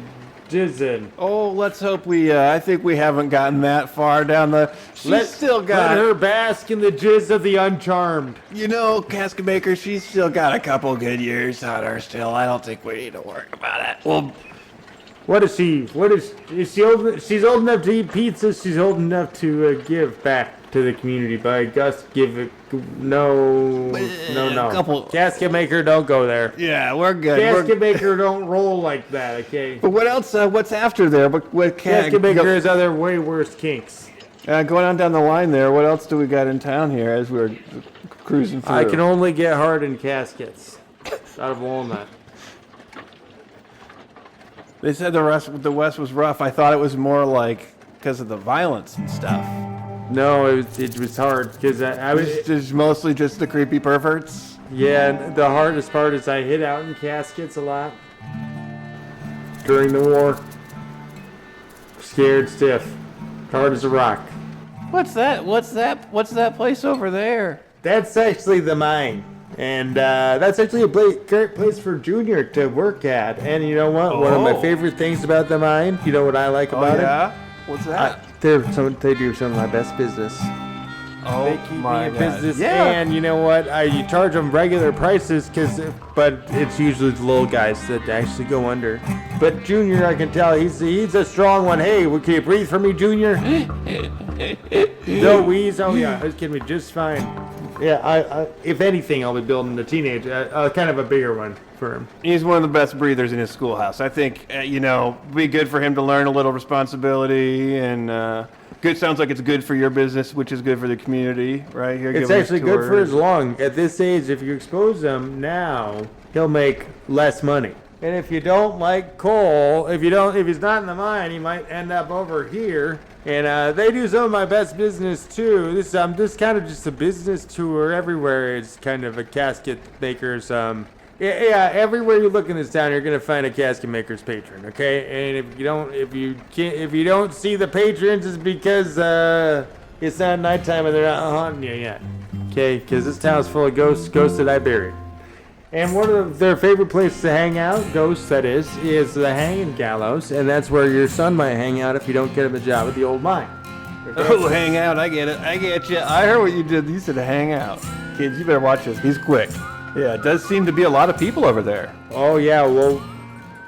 Speaker 5: jizzin.
Speaker 1: Oh, let's hope I think we haven't gotten that far down the...
Speaker 5: Let her bask in the jizz of the uncharmed.
Speaker 1: You know, Casket Maker, she's still got a couple good years on her still. I don't think we need to worry about it. Well...
Speaker 5: Is she old? She's old enough to eat pizza. She's old enough to give back to the community. By Gus, give it. No. Casket Maker, don't go there.
Speaker 1: Yeah, we're good.
Speaker 5: Casket Maker don't roll like that, okay?
Speaker 1: But what else? What's after there? What
Speaker 5: Casket Maker has other way worse kinks.
Speaker 1: Going on down the line there, what else do we got in town here as we're cruising through?
Speaker 5: I can only get hardened caskets out of walnut.
Speaker 1: They said the West was rough. I thought it was more like because of the violence and stuff.
Speaker 5: No, it was hard because I was
Speaker 1: just mostly just the creepy perverts.
Speaker 5: Yeah, and the hardest part is I hid out in caskets a lot during the war. Scared stiff, hard as a rock.
Speaker 8: What's that place over there?
Speaker 5: That's actually the mine. And that's actually a great place for Junior to work at. And you know what? One of my favorite things about the mine, you know what I like about it?
Speaker 1: What's that?
Speaker 5: They do some of my best business.
Speaker 1: Oh,
Speaker 5: They keep me in business.
Speaker 1: Yeah.
Speaker 5: And you know what? You charge them regular prices, but it's usually the little guys that actually go under. But Junior, I can tell, he's a strong one. Hey, can you breathe for me, Junior? No wheeze? Oh, yeah. I was kidding me just fine. Yeah, if anything, I'll be building a teenage, kind of a bigger one for him.
Speaker 1: He's one of the best breathers in his schoolhouse. I think, be good for him to learn a little responsibility and good. Sounds like it's good for your business, which is good for the community, right? Here,
Speaker 5: it's actually good for his lung. At this age, if you expose him now, he'll make less money. And if you don't like coal, if he's not in the mine, he might end up over here. And they do some of my best business too. This kind of just a business tour everywhere. It's kind of a casket maker's. Everywhere you look in this town, you're gonna find a casket maker's patron. Okay, and if you don't see the patrons, it's because it's not nighttime and they're not haunting you yet. Okay, because this town's full of ghosts that I buried. And one of their favorite places to hang out, ghosts that is the hanging gallows, and that's where your son might hang out if you don't get him a job at the old mine.
Speaker 1: Oh, hang out. I get it. I get you. I heard what you did. You said hang out. Kids, you better watch this. He's quick. Yeah, it does seem to be a lot of people over there.
Speaker 5: Oh, yeah. Well,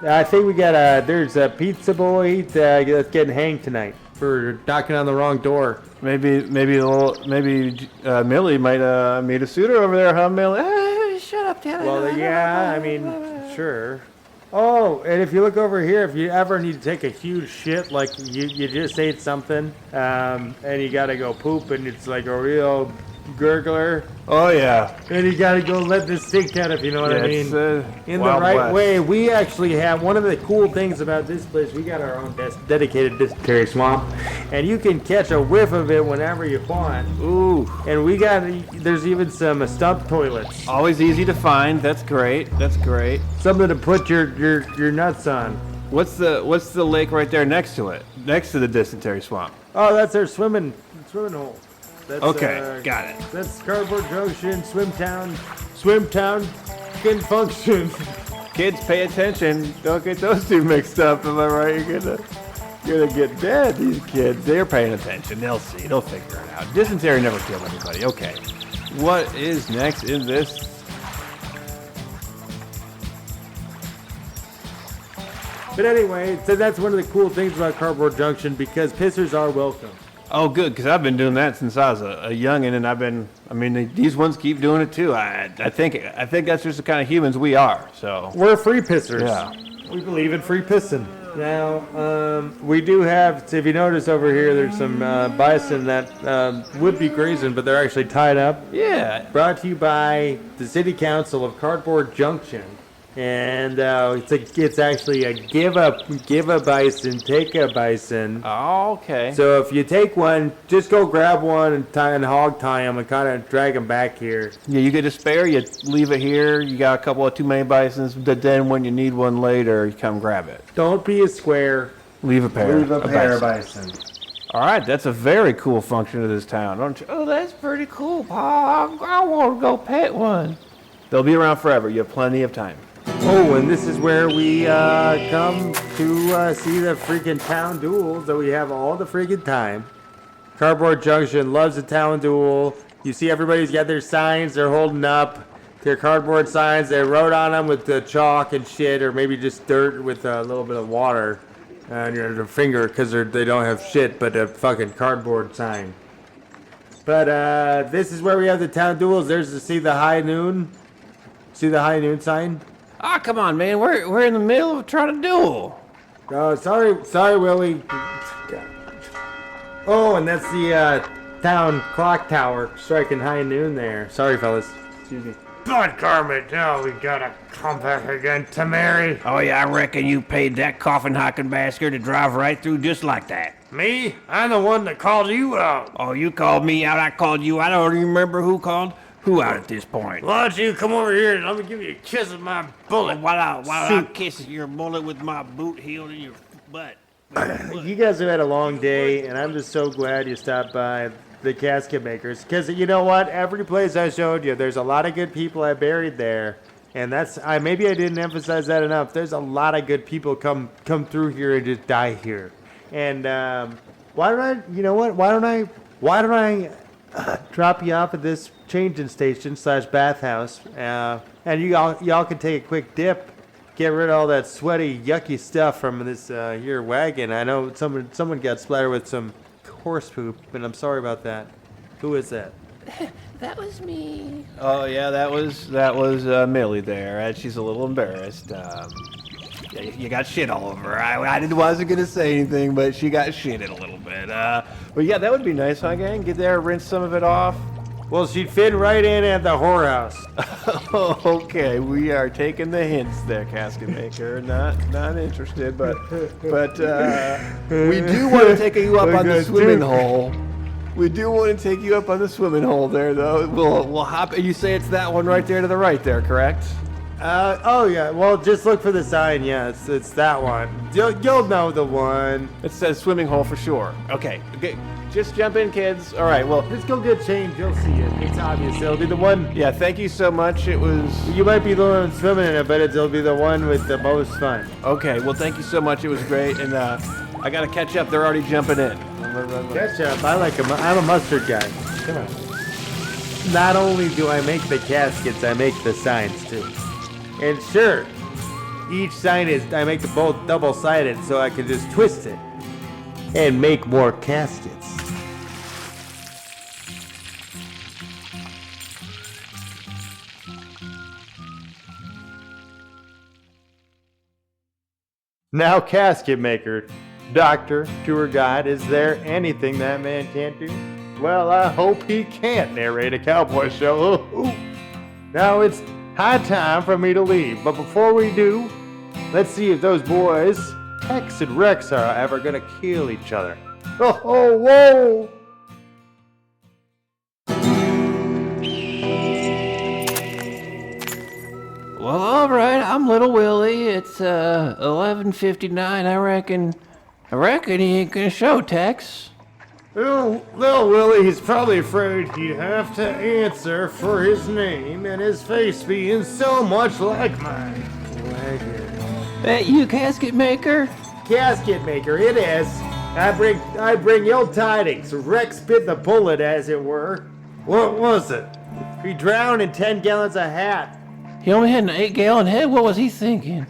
Speaker 5: I think we got there's a pizza boy that's getting hanged tonight for knocking on the wrong door.
Speaker 1: Maybe Millie might meet a suitor over there, huh, Millie?
Speaker 8: Shut up, Dad.
Speaker 5: Well, yeah, I mean, sure. Oh, and if you look over here, if you ever need to take a huge shit, like you just ate something, and you gotta go poop, and it's like a real gurgler.
Speaker 1: Oh, yeah.
Speaker 5: And you gotta go let this stink out, if you know what I mean. In the
Speaker 1: Wild
Speaker 5: right
Speaker 1: West.
Speaker 5: way. We actually have one of the cool things about this place. We got our own dedicated dysentery swamp, and you can catch a whiff of it whenever you want.
Speaker 1: Ooh.
Speaker 5: And there's even some stump toilets.
Speaker 1: Always easy to find. That's great. That's great.
Speaker 5: Something to put your nuts on.
Speaker 1: What's the lake right there next to it? Next to the dysentery swamp.
Speaker 5: Oh, that's our swimming hole. That's,
Speaker 1: Okay, got it.
Speaker 5: That's Cardboard Junction, Swimtown, can function.
Speaker 1: Kids, pay attention. Don't get those two mixed up. Am I right? You're gonna get dead. These kids, they're paying attention. They'll see. They'll figure it out. Dysentery never killed anybody. Okay. What is next in this?
Speaker 5: But anyway, so that's one of the cool things about Cardboard Junction because pissers are welcome.
Speaker 1: Oh, good, because I've been doing that since I was a youngin', and these ones keep doing it too. I think that's just the kind of humans we are. So
Speaker 5: We're free pissers.
Speaker 1: Yeah.
Speaker 5: We believe in free pissing. Now, we do have, if you notice over here, there's some bison that would be grazing, but they're actually tied up.
Speaker 1: yeah,
Speaker 5: Brought to you by the City Council of Cardboard Junction. And it's actually a give a bison, take a bison.
Speaker 1: oh, okay.
Speaker 5: So if you take one, just go grab one and hog tie them and kind of drag them back here.
Speaker 1: Yeah, you get a spare, you leave it here. You got a couple of too many bisons, but then when you need one later, you come grab it.
Speaker 5: Don't be a square.
Speaker 1: Leave a pair.
Speaker 5: Leave a pair of
Speaker 1: bison.
Speaker 5: bison.
Speaker 1: All right, that's a very cool function of this town, don't you?
Speaker 7: Oh, that's pretty cool, Pa. I want to go pet one.
Speaker 1: They'll be around forever. You have plenty of time.
Speaker 5: Oh, and this is where we come to see the freaking town duels that we have all the freaking time. Cardboard Junction loves the town duel. You see everybody's got their signs they're holding up. Their cardboard signs. They wrote on them with the chalk and shit, or maybe just dirt with a little bit of water on your finger because they don't have shit but a fucking cardboard sign. But this is where we have the town duels. There's to see the high noon. See the high noon sign?
Speaker 7: Ah, come on, man. We're in the middle of trying to duel.
Speaker 5: Oh, sorry, Willie. Oh, and that's the town clock tower striking high noon there. Sorry, fellas. Excuse me.
Speaker 6: But Kermit, now we gotta come back again to Mary.
Speaker 8: Oh, yeah, I reckon you paid that coffin hocking bastard to drive right through just like that.
Speaker 6: Me? I'm the one that called you out.
Speaker 8: Oh, you called me out, I called you. I don't even remember who called who out at this point.
Speaker 6: Why don't you come over here and let me give you a kiss with my bullet?
Speaker 8: Why don't I kiss your bullet with my boot heel in your butt?
Speaker 5: You guys have had a long day, and I'm just so glad you stopped by the casket makers. Because you know what? Every place I showed you, there's a lot of good people I buried there. And maybe I didn't emphasize that enough. There's a lot of good people come through here and just die here. And why don't I drop you off at this changing station / bathhouse, and y'all can take a quick dip, get rid of all that sweaty, yucky stuff from this here wagon. I know someone got splattered with some horse poop, and I'm sorry about that. Who is that?
Speaker 8: That was me.
Speaker 1: Oh yeah, that was Millie there. She's a little embarrassed. You got shit all over her. I wasn't gonna say anything, but she got shitted a little bit. But yeah, that would be nice, huh, gang? Get there, rinse some of it off.
Speaker 5: Well, she'd fit right in at the whorehouse.
Speaker 1: Okay, we are taking the hints there, casket maker. Not interested, but we do want to take you up on the swimming hole. We do want to take you up on the swimming hole there, though. We'll hop. You say it's that one right there to the right there, correct?
Speaker 5: Oh yeah. Well, just look for the sign. Yeah, it's that one. You'll know the one.
Speaker 1: It says swimming hole for sure. Okay. Just jump in, kids. All right. Well,
Speaker 5: Just go get changed. You'll see it. It's obvious. It'll be the one.
Speaker 1: yeah. Thank you so much. It was
Speaker 5: You might be the one swimming in it, but it'll be the one with the most fun.
Speaker 1: okay. Well, thank you so much. It was great, and I gotta catch up. They're already jumping in.
Speaker 5: Ketchup. I'm a mustard guy. Come on. Not only do I make the caskets, I make the signs too. And sure, each sign I make them both double-sided so I can just twist it and make more caskets. Now, casket maker, doctor, tour guide, is there anything that man can't do? Well, I hope he can't narrate a cowboy show. Now it's high time for me to leave, but before we do, let's see if those boys, Tex and Rex, are ever gonna kill each other. Oh, whoa!
Speaker 8: Well, all right, I'm Little Willie. It's 11:59. I reckon he ain't gonna show, Tex.
Speaker 5: Little Willie, he's probably afraid he'd have to answer for his name and his face being so much like mine.
Speaker 8: That you, casket maker?
Speaker 5: Casket maker, it is. I bring ill tidings. Rex bit the bullet, as it were. What was it? He drowned in 10 gallons of hat.
Speaker 8: He only had an 8-gallon head. What was he thinking?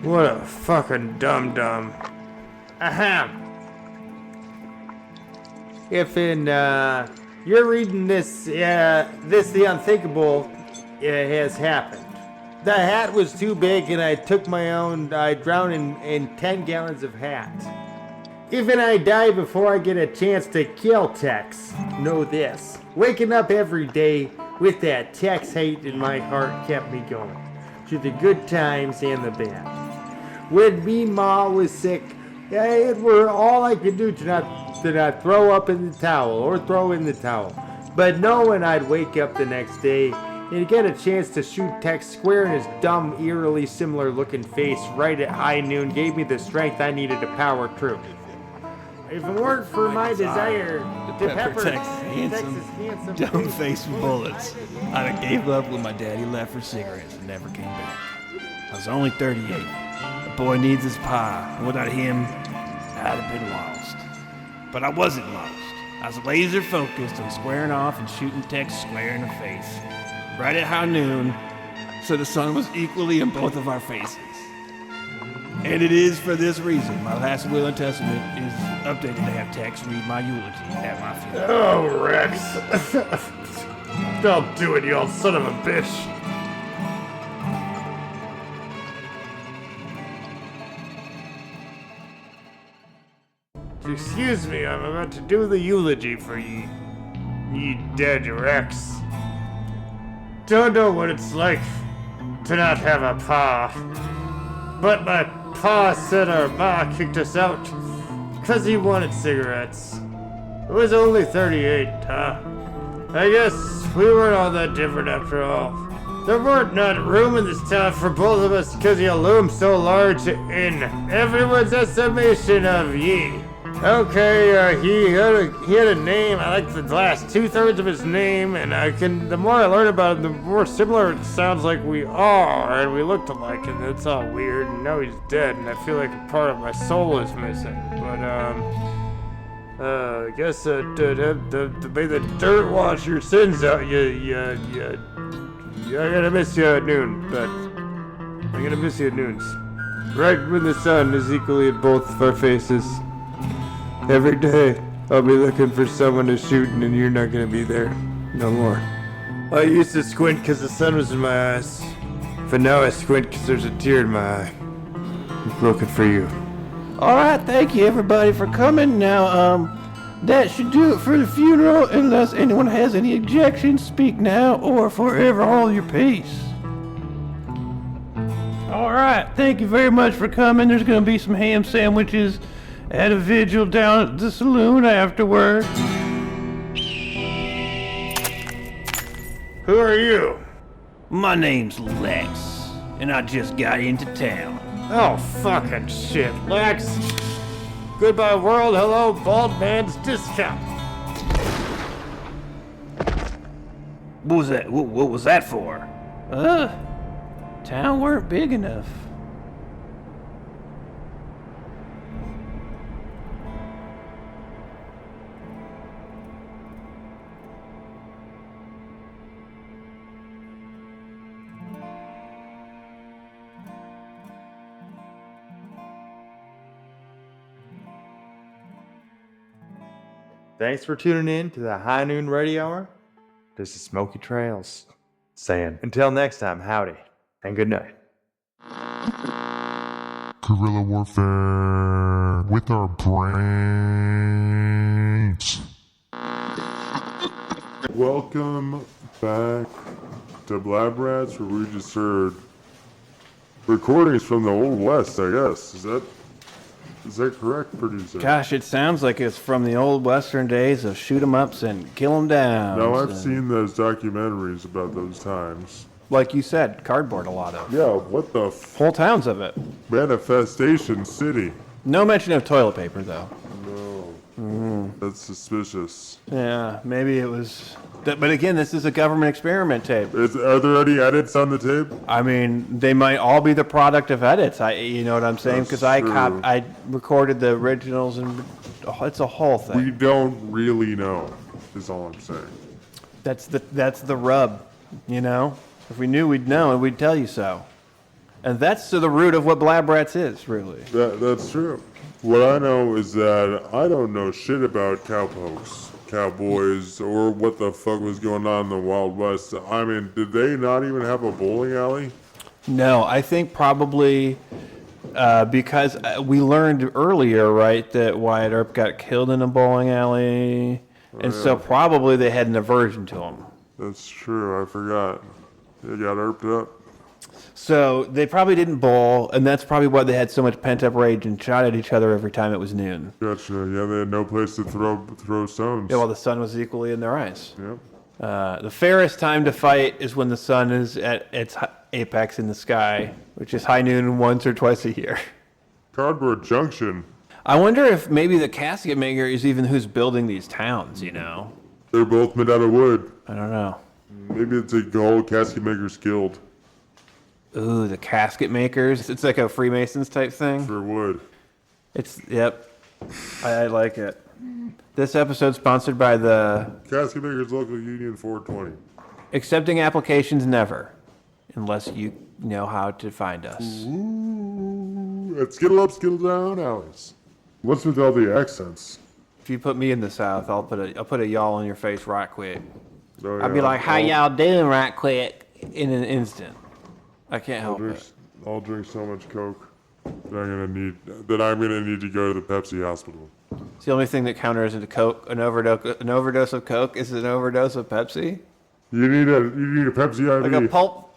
Speaker 5: What a fucking dum-dum. Ahem. if in you're reading this, this the unthinkable has happened. The hat was too big, and I drowned in 10 gallons of hat. Even I die before I get a chance to kill Tex. Know this. Waking up every day with that Tex hate in my heart kept me going. Through the good times and the bad. When me ma was sick, it were all I could do to not throw up in the towel or throw in the towel. But knowing I'd wake up the next day and get a chance to shoot Tex square in his dumb, eerily similar looking face right at high noon gave me the strength I needed to power through. If it weren't for my desire to pepper Tex's handsome
Speaker 9: dumb-faced bullets, I'd have gave up when my daddy left for cigarettes and never came back. I was only 38. The boy needs his pie. Without him, I'd have been lost. But I wasn't lost. I was laser focused on squaring off and shooting Tex square in the face, right at high noon, so the sun was equally in both of our faces. And it is for this reason my last will and testament is updated to have Tex read my eulogy at my funeral.
Speaker 6: Oh, Rex. Don't do it, you old son of a bitch. Excuse me, I'm about to do the eulogy for ye dead Rex. Don't know what it's like to not have a pa. But my pa said our ma kicked us out because he wanted cigarettes. It was only 38, huh? I guess we weren't all that different after all. There weren't not room in this town for both of us because you loom so large in everyone's estimation of ye. Okay, he had a name. I like the last 2/3 of his name, and the more I learn about him, the more similar it sounds like we are, and we looked alike, and it's all weird, and now he's dead, and I feel like a part of my soul is missing, but, I guess, may the dirt wash your sins out, I gotta miss you at noon, but I'm gonna miss you at noons. Right when the sun is equally at both of our faces. Every day, I'll be looking for someone to shoot, and you're not gonna be there no more. I used to squint because the sun was in my eyes, but now I squint because there's a tear in my eye. I'm looking for you.
Speaker 8: All right, thank you everybody for coming. Now, that should do it for the funeral. Unless anyone has any objections, speak now or forever hold your peace.
Speaker 7: All right, thank you very much for coming. There's going to be some ham sandwiches at a vigil down at the saloon afterward.
Speaker 6: Who are you?
Speaker 9: My name's Lex, and I just got into town.
Speaker 6: Oh, fucking shit, Lex. Goodbye, world. Hello, bald man's discount.
Speaker 9: What was that? What was that for?
Speaker 7: Town weren't big enough.
Speaker 5: Thanks for tuning in to the High Noon Radio Hour. This is Smoky Trails saying, until next time, howdy and good night.
Speaker 4: Guerrilla warfare with our brains.
Speaker 2: Welcome back to Blab Rats, where we just heard recordings from the Old West, I guess. Is that correct, producer?
Speaker 1: Gosh, it sounds like it's from the old Western days of shoot 'em ups and kill 'em down.
Speaker 2: No, I've seen those documentaries about those times.
Speaker 1: Like you said, cardboard a lot of.
Speaker 2: Yeah, what the
Speaker 1: Whole towns of it.
Speaker 2: Manifestation City.
Speaker 1: No mention of toilet paper, though.
Speaker 2: No. That's suspicious.
Speaker 1: Yeah, maybe it was... But again, this is a government experiment tape.
Speaker 2: Are there any edits on the tape?
Speaker 1: I mean, they might all be the product of edits. You know what I'm saying? Because I recorded the originals, and it's a whole thing.
Speaker 2: We don't really know, is all I'm saying.
Speaker 1: That's the rub, you know? If we knew, we'd know, and we'd tell you so. And that's to the root of what Blab Rats is, really.
Speaker 2: That's true. What I know is that I don't know shit about cowpokes, cowboys, or what the fuck was going on in the Wild West. I mean, did they not even have a bowling alley?
Speaker 1: No, I think probably because we learned earlier, right, that Wyatt Earp got killed in a bowling alley, and so probably they had an aversion to him.
Speaker 2: That's true. I forgot. They got Earped up.
Speaker 1: So they probably didn't bowl, and that's probably why they had so much pent-up rage and shot at each other every time it was noon.
Speaker 2: Gotcha. Yeah, they had no place to throw stones.
Speaker 1: Yeah, well, the sun was equally in their eyes.
Speaker 2: Yep.
Speaker 1: The fairest time to fight is when the sun is at its apex in the sky, which is high noon once or twice a year.
Speaker 2: Cardboard Junction.
Speaker 1: I wonder if maybe the casket maker is even who's building these towns, you know?
Speaker 2: They're both made out of wood.
Speaker 1: I don't know.
Speaker 2: Maybe it's a whole casket makers guild
Speaker 1: Ooh, the casket makers. It's like a Freemasons type thing.
Speaker 2: for wood.
Speaker 1: Yep. I like it. This episode's sponsored by the
Speaker 2: Casket makers local union 420.
Speaker 1: Accepting Applications Never, unless you know how to find us.
Speaker 2: Ooh, at Skittle Up, Skittle Down alleys. What's with all the accents?
Speaker 1: If you put me in the South, I'll put a y'all on your face right quick.
Speaker 2: Oh,
Speaker 1: I'll be like, how y'all doing right quick in an instant. I can't help it.
Speaker 2: I'll drink so much Coke that I'm gonna need to go to the Pepsi hospital.
Speaker 1: It's the only thing that counters into Coke. An overdose of Coke is an overdose of Pepsi.
Speaker 2: You need a Pepsi IV.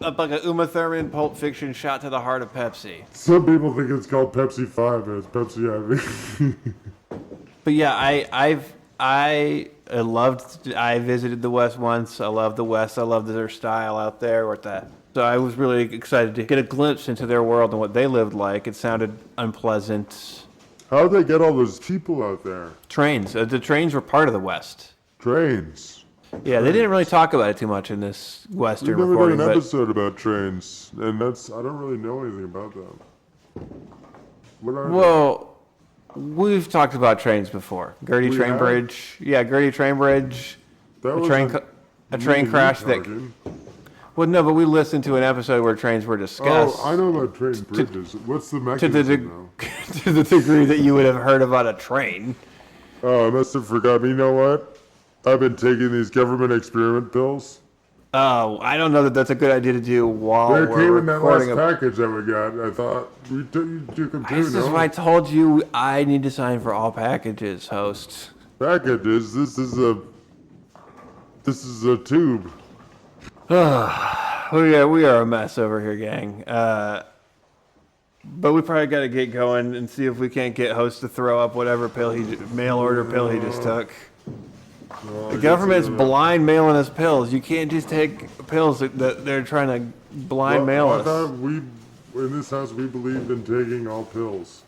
Speaker 1: Like a Uma Thurman Pulp Fiction shot to the heart of Pepsi.
Speaker 2: Some people think it's called Pepsi 5, but it's Pepsi IV.
Speaker 1: But yeah, I visited the West once. I love the West. I love their style out there with that. So I was really excited to get a glimpse into their world and what they lived like. It sounded unpleasant.
Speaker 2: How'd they get all those people out there?
Speaker 1: Trains. The trains were part of the West.
Speaker 2: Trains.
Speaker 1: Yeah, they didn't really talk about it too much in this Western
Speaker 2: We've never
Speaker 1: recording.
Speaker 2: done an
Speaker 1: But
Speaker 2: episode about trains, and I don't really know anything about them. What are they?
Speaker 1: well, we've talked about trains before. Gertie
Speaker 2: We
Speaker 1: Train
Speaker 2: have?
Speaker 1: Bridge. Yeah, Gertie Train Bridge.
Speaker 2: That
Speaker 1: A
Speaker 2: was
Speaker 1: train crash that.
Speaker 2: talking.
Speaker 1: Well, no, but we listened to an episode where trains were discussed.
Speaker 2: Oh, I know about train bridges. What's the
Speaker 1: to
Speaker 2: mechanism, though?
Speaker 1: to the degree that you would have heard about a train.
Speaker 2: Oh, I must have forgotten. You know what? I've been taking these government experiment pills.
Speaker 1: Oh, I don't know that that's a good idea to do while
Speaker 2: They
Speaker 1: we're
Speaker 2: came in that last
Speaker 1: recording.
Speaker 2: package that we got. I thought you took them too,
Speaker 1: This is
Speaker 2: no?
Speaker 1: why I told you I need to sign for all packages, host.
Speaker 2: Packages. This is a tube.
Speaker 1: We are a mess over here, gang. But we probably got to get going and see if we can't get host to throw up whatever mail order pill he just took. The government's blind mailing us pills. You can't just take pills that they're trying to blind mail
Speaker 2: I
Speaker 1: us.
Speaker 2: thought in this house we believed in taking all pills.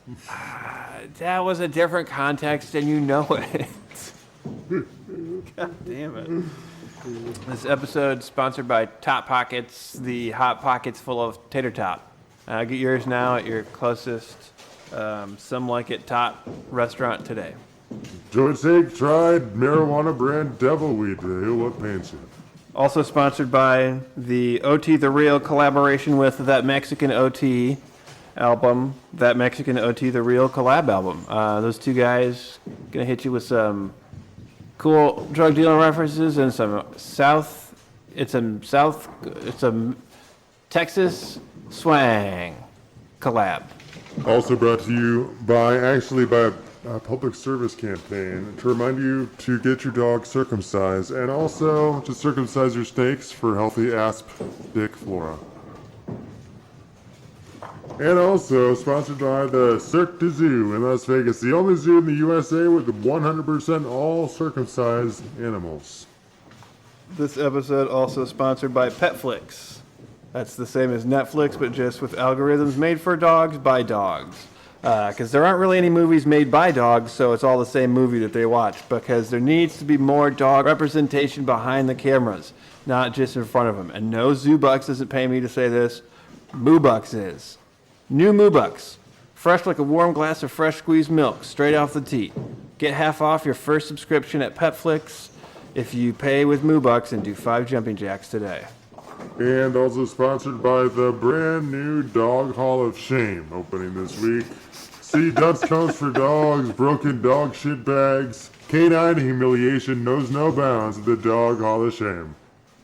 Speaker 1: That was a different context, and you know it. God damn it. This episode sponsored by Top Pockets, the Hot Pockets full of tater tot. Get yours now at your closest Some Like It Top restaurant today.
Speaker 2: Joint Sake tried marijuana brand Devil Weed to heal what pains you.
Speaker 1: Also sponsored by the OT The Real collaboration with That Mexican OT album, That Mexican OT The Real collab album. Those two guys gonna hit you with some cool drug dealing references and some Texas swang collab.
Speaker 2: Also brought to you by a public service campaign to remind you to get your dog circumcised and also to circumcise your snakes for healthy asp dick flora. And also sponsored by the Cirque du Zoo in Las Vegas, the only zoo in the USA with 100% all circumcised animals.
Speaker 1: This episode also sponsored by Petflix. That's the same as Netflix, but just with algorithms made for dogs by dogs. Because there aren't really any movies made by dogs, so it's all the same movie that they watch. Because there needs to be more dog representation behind the cameras, not just in front of them. And no, Zoobucks doesn't pay me to say this. Moobucks is. New Moobucks. Fresh like a warm glass of fresh squeezed milk, straight off the teat. Get half off your first subscription at Petflix if you pay with Moobucks and do 5 jumping jacks today.
Speaker 2: And also sponsored by the brand new Dog Hall of Shame opening this week. See dunce cones for dogs, broken dog shit bags. Canine humiliation knows no bounds at the Dog Hall of Shame.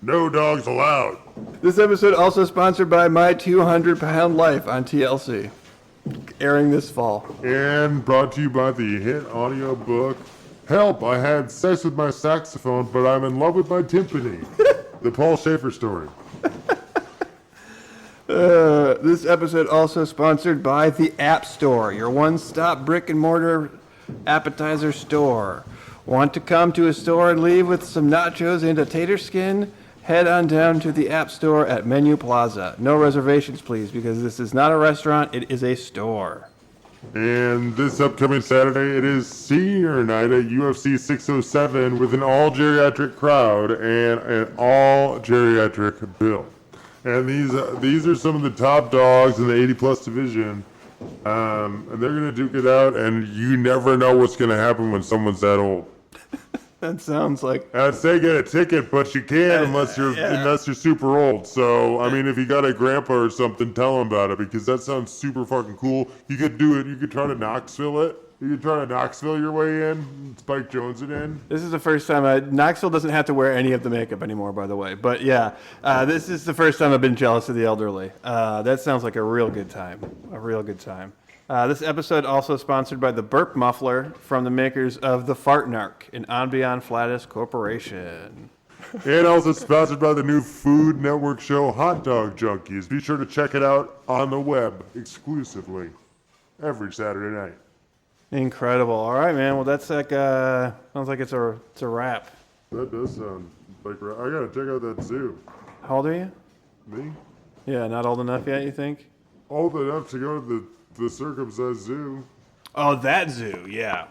Speaker 2: No dogs allowed.
Speaker 1: This episode also sponsored by My 200-Pound Life on TLC, airing this fall.
Speaker 2: And brought to you by the hit audiobook, Help, I Had Sex with My Saxophone, but I'm in love with my timpani. The Paul Schaefer story.
Speaker 1: This episode also sponsored by the App Store, your one-stop brick-and-mortar appetizer store. Want to come to a store and leave with some nachos and a tater skin? Head on down to the App Store at Menu Plaza. No reservations, please, because this is not a restaurant, it is a store.
Speaker 2: And this upcoming Saturday, it is senior night at UFC 607 with an all-geriatric crowd and an all-geriatric bill. And these are some of the top dogs in the 80-plus division. And they're going to duke it out, and you never know what's going to happen when someone's that old.
Speaker 1: That sounds like...
Speaker 2: I'd say get a ticket, but you can't unless you're super old. So, I mean, if you got a grandpa or something, tell him about it, because that sounds super fucking cool. You could do it. You could try to Knoxville it. You could try to Knoxville your way in, Spike Jones it in.
Speaker 1: This is the first time... Knoxville doesn't have to wear any of the makeup anymore, by the way. But yeah, this is the first time I've been jealous of the elderly. That sounds like a real good time. A real good time. This episode also sponsored by the Burp Muffler from the makers of The Fartnark, an On Beyond Flatus corporation.
Speaker 2: And also sponsored by the new Food Network show Hot Dog Junkies. Be sure to check it out on the web exclusively every Saturday night.
Speaker 1: Incredible. All right, man. Well, that's like sounds like it's a wrap.
Speaker 2: That does sound like I gotta check out that zoo.
Speaker 1: How old are you?
Speaker 2: Me?
Speaker 1: Yeah, not old enough yet, you think?
Speaker 2: Old enough to go to the circumcised zoo.
Speaker 1: Oh, that zoo, yeah.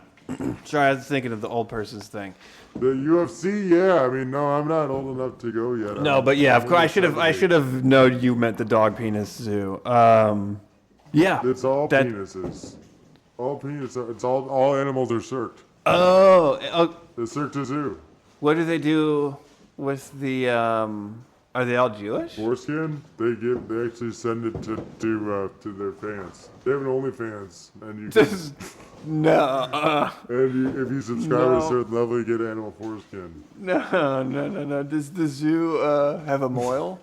Speaker 1: Sorry, I was thinking of the old person's thing.
Speaker 2: The UFC, yeah. I mean, no, I'm not old enough to go yet.
Speaker 1: No, but yeah, of course, I should have known you meant the dog penis zoo. Yeah.
Speaker 2: It's all penises. All penises. It's all animals are circed.
Speaker 1: Oh.
Speaker 2: The Cirque du Zoo.
Speaker 1: What do they do with the? Are they all Jewish?
Speaker 2: Foreskin. They actually send it to their fans. They have an OnlyFans, and you can,
Speaker 1: No.
Speaker 2: if you subscribe at a certain level, you get animal foreskin.
Speaker 1: No. Does the zoo have a mohel?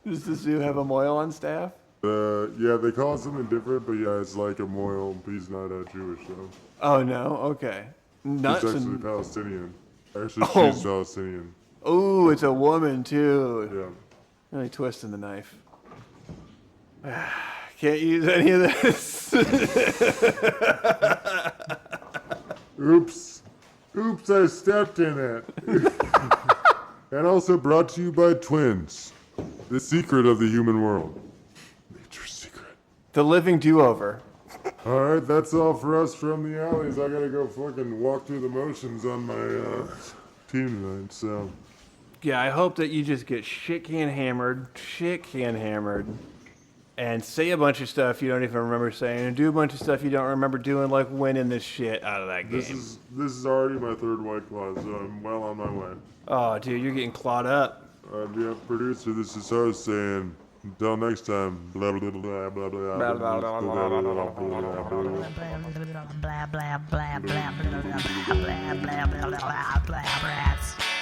Speaker 1: Does the zoo have a mohel on staff?
Speaker 2: Yeah, they call it something different, but yeah, it's like a mohel. He's not Jewish, though.
Speaker 1: Oh no. Okay. Nuts.
Speaker 2: He's actually Palestinian. Actually, she's Palestinian.
Speaker 1: Ooh, it's a woman too.
Speaker 2: Yeah.
Speaker 1: Really twisting the knife. Can't use any of this.
Speaker 2: Oops, I stepped in it. And also brought to you by Twins, the secret of the human world. Nature's secret.
Speaker 1: The living do-over.
Speaker 2: All right, that's all for us from the alleys. I gotta go fucking walk through the motions on my team tonight, so...
Speaker 1: Yeah, I hope that you just get shit can hammered, and say a bunch of stuff you don't even remember saying, and do a bunch of stuff you don't remember doing, like winning the shit out of that game.
Speaker 2: This is already my third White Claw, so I'm well on my way.
Speaker 1: Oh, dude, you're getting clawed up.
Speaker 2: Yeah, producer, this is us saying, until next time, blah, blah, blah, blah, blah, blah, blah, blah, blah, blah,
Speaker 10: blah blah blah blah blah blah blah blah blah blah blah blah blah blah blah blah